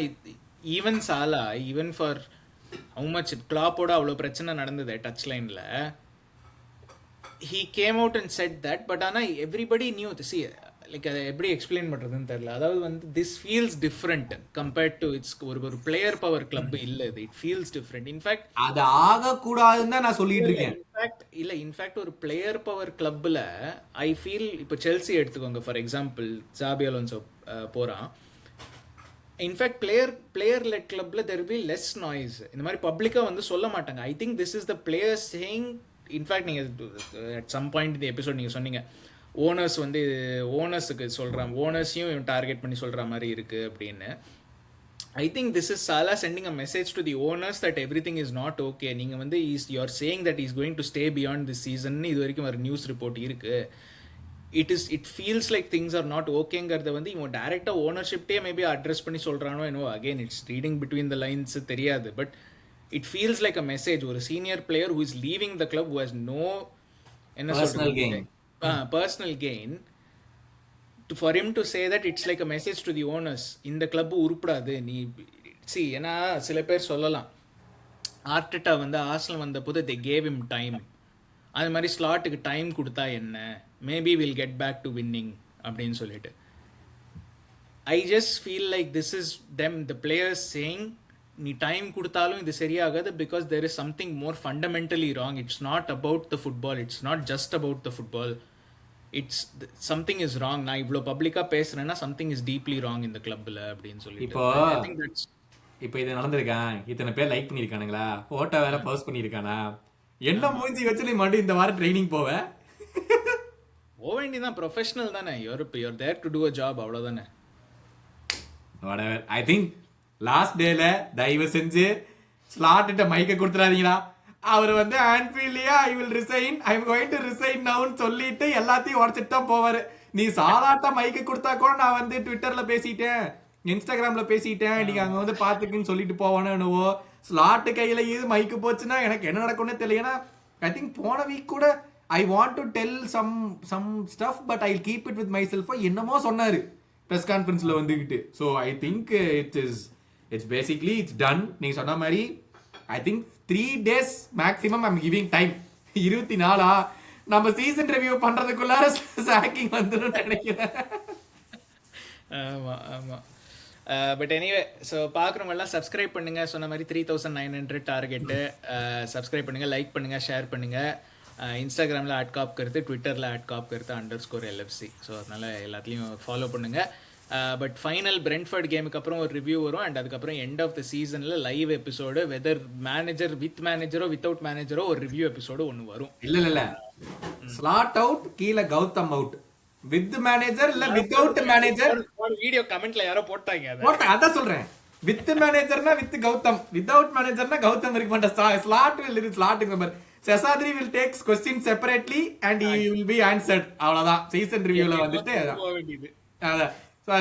even Salah, even for how much கிளாப்போட அவ்வளோ பிரச்சனை நடந்தது டச் லைன்ல, he came out and said that, but ஆனா everybody knew, see like அதை எப்படி எக்ஸ்பிளைன் பண்றதுன்னு தெரியல. அதாவது வந்து this feels different compared to its ஒரு பிளேயர் பவர் கிளப் இல்ல, இது இட் ஃபீல்ஸ் டிஃபரெண்ட். இன்ஃபேக்ட் அது ஆக கூடாதுன்னு தான் நான் சொல்லிட்டு இருக்கேன். இன்ஃபேக்ட் ஒரு பிளேயர் பவர் கிளப்ல ஐ ஃபீல், இப்போ செல்சி எடுத்துக்கோங்க ஃபார் எக்ஸாம்பிள், ஜாபி அலோன்சோ போறான். இன்ஃபேக்ட் பிளேயர் லெட் கிளப்ல there will be less noise, இந்த மாதிரி பப்ளிக்கா வந்து சொல்ல மாட்டாங்க. ஐ think this is the player saying. In fact நீங்க அட் சம் பாயிண்ட் இந்த எபிசோட் நீங்க சொன்னீங்க ஓனர்ஸ் வந்து ஓனர்ஸுக்கு சொல்கிறான், ஓனர்ஸையும் டார்கெட் பண்ணி சொல்கிற மாதிரி இருக்குது அப்படின்னு. I think this is Salah sending a message to the owners that everything is not okay. நீங்கள் வந்து you are saying that he is going to stay beyond this season. இது வரைக்கும் ஒரு நியூஸ் ரிப்போர்ட் இருக்குது. It feels like things are not okayங்கிறத வந்து இவன் டேரெக்டாக ஓனர்ஷிப்டே மேபி அட்ரஸ் பண்ணி சொல்கிறானோ என்னவோ. Again it's reading between the lines தெரியாது, but it feels like a message. ஒரு senior player who is leaving the club, who has no என்ன சொல்கிறது personal gain, for him to say that it's like a message to the owners, இந்த club உருப்படாது நீ C. ஏன்னா சில பேர் சொல்லலாம் Arteta வந்து ஆர்சனல் வந்த போது they gave him time, அது மாதிரி ஸ்லாட்டுக்கு டைம் கொடுத்தா என்ன, maybe will get back to winning அப்படின்னு சொல்லிட்டு. I just feel like this is them the players saying நீ டைம் கொடுத்தாலும் இது சரியாகாது, because there is something more fundamentally wrong. It's not about the football, it's not just about the football, it's something is wrong. நான் இவ்வளோ பப்ளிக்காக பேசுறேன்னா something is deeply wrong இந்த கிளப்ல அப்படின்னு சொல்லி. இப்போ இது நடந்திருக்கான், இத்தனை பேர் லைக் பண்ணியிருக்கானுங்களா, போட்டோ வேற போஸ்ட் பண்ணியிருக்கானா, என்ன மூஞ்சி வச்சு நீ மட்டும் இந்த வாரம் ட்ரைனிங் போக வேண்டியதான். ப்ரொஃபஷனல் தானே, you're there to do a job, அவ்வளோதானே. ஐ திங்க் லாஸ்ட் டேல தயவு செஞ்சு ஸ்லாட்டிட்ட மைக்க கொடுத்துறாதீங்களா. அவர் வந்து ஆன்ஃபீல்ட்லயா I will resign, I'm going to resign நவுன்னு சொல்லிட்டு எல்லாத்தையும் உடச்சிட்டு தான் போவாரு. நீ சாலாட்ட மைக்க கொடுத்தா கூட நான் வந்து ட்விட்டர்ல பேசிட்டேன், இன்ஸ்டாகிராம்ல பேசிட்டேன், நீங்க அங்க வந்து பாத்துக்குன்னு சொல்லிட்டு போவானோ என்னவோ. ஸ்லாட்டு கையில இது மைக்கு போச்சுன்னா எனக்கு என்ன நடக்கும்னு தெரியல. ஏன்னா ஐ திங்க் போன வீக் கூட I want to tell some stuff but I keep it with myself என்னமோ சொன்னாரு. பிரஸ் கான்ஃபரன்ஸ்ல வந்துகிட்டு. So I think it's basically it's done. நீங்க சொன்ன மாதிரி I think 3 days maximum I'm giving time. 24 நம்ம சீசன் ரிவ்யூ பண்றதுக்குள்ளார சாக்கிங் வந்துடும் நினைக்கிறேன். ஆமா ஆமா. பட் எனிவே, ஸோ பார்க்குறவங்க எல்லாம் சப்ஸ்கிரைப் பண்ணுங்க. சொன்ன மாதிரி 3900 டார்கெட்டு. சப்ஸ்கிரைப் பண்ணுங்க, லைக் பண்ணுங்க, ஷேர் பண்ணுங்க. இன்ஸ்டாகிராமில் @காப் கருத்து, ட்விட்டரில் @காப் கருத்து _LFC. ஸோ அதனால எல்லாத்துலேயும் ஃபாலோ பண்ணுங்க. பட் ஃபைனல் பிரென்ஃபர்ட் கேமுக்கு அப்புறம் ஒரு ரிவ்யூ வரும். அண்ட் அதுக்கப்புறம் எண்ட் ஆஃப் த சீசனில் live episode, whether manager with மேனேஜரோ வித்தவுட் மேனேஜரோ ஒரு ரிவ்யூ எபிசோடு ஒன்று வரும். இல்ல ஸ்லாட் அவுட், கீழே கௌதம் அவுட். வித் மேனேஜர் இல்ல வித்தவுட் மேனேஜர். ஒரு வீடியோ கமெண்ட்ல யாரோ போட்டாங்க, அதான் சொல்றேன். வித் மேனேஜர்னா வித் கௌதம், வித்தவுட் மேனேஜர்னா கௌதம் இருக்க மாட்டேன். Slot member Seshadri will take questions separately and he will be answered. அவ்வளவுதான் சீசன் ரிவ்யூல வந்துட்டு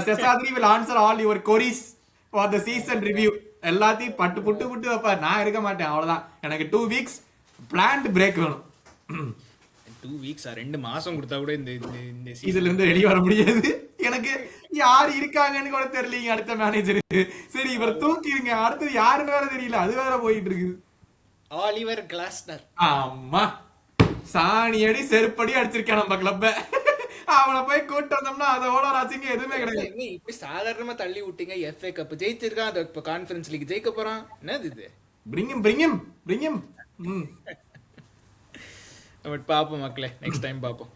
செசாத்ரி will answer all your queries for the season review. எல்லாத்தையும் பட்டு புட்டு வைப்பா. நான் இருக்க மாட்டேன். அவ்வளவுதான். எனக்கு 2 weeks planned break வேணும். 2 weeks 2 மாசம் கொடுத்தா கூட இந்த இதுல இருந்து வெளிய வர முடியாது. எனக்கு யார் இருக்காங்கன்னு கூட தெரியலீங்க அடுத்த மேனேஜர். சரி இவர் தூக்கிடுங்க, அடுத்தது யாருன்னு வேற தெரியல, அது வேற போயிட்டு இருக்குது. ஆலிவர் கிளாஸ்னர். ஆமா, சாணியடி செருப்படி அடிச்சிருக்கேன் நம்ம கிளப்ப. அவனை போய் கூட்டு வந்தோம்னா அதோட ராசிங்க எதுவுமே கிடையாது. இப்படி சாதாரணமா தள்ளி விட்டீங்க. FA கப் ஜெயிச்சிருக்கான், அது இப்ப கான்ஃபரன்ஸ் லீக் ஜெயிக்க போறான். என்னது இது? bring him. பட் பாப்போம் மக்களே, நெக்ஸ்ட் டைம் பாப்போம்.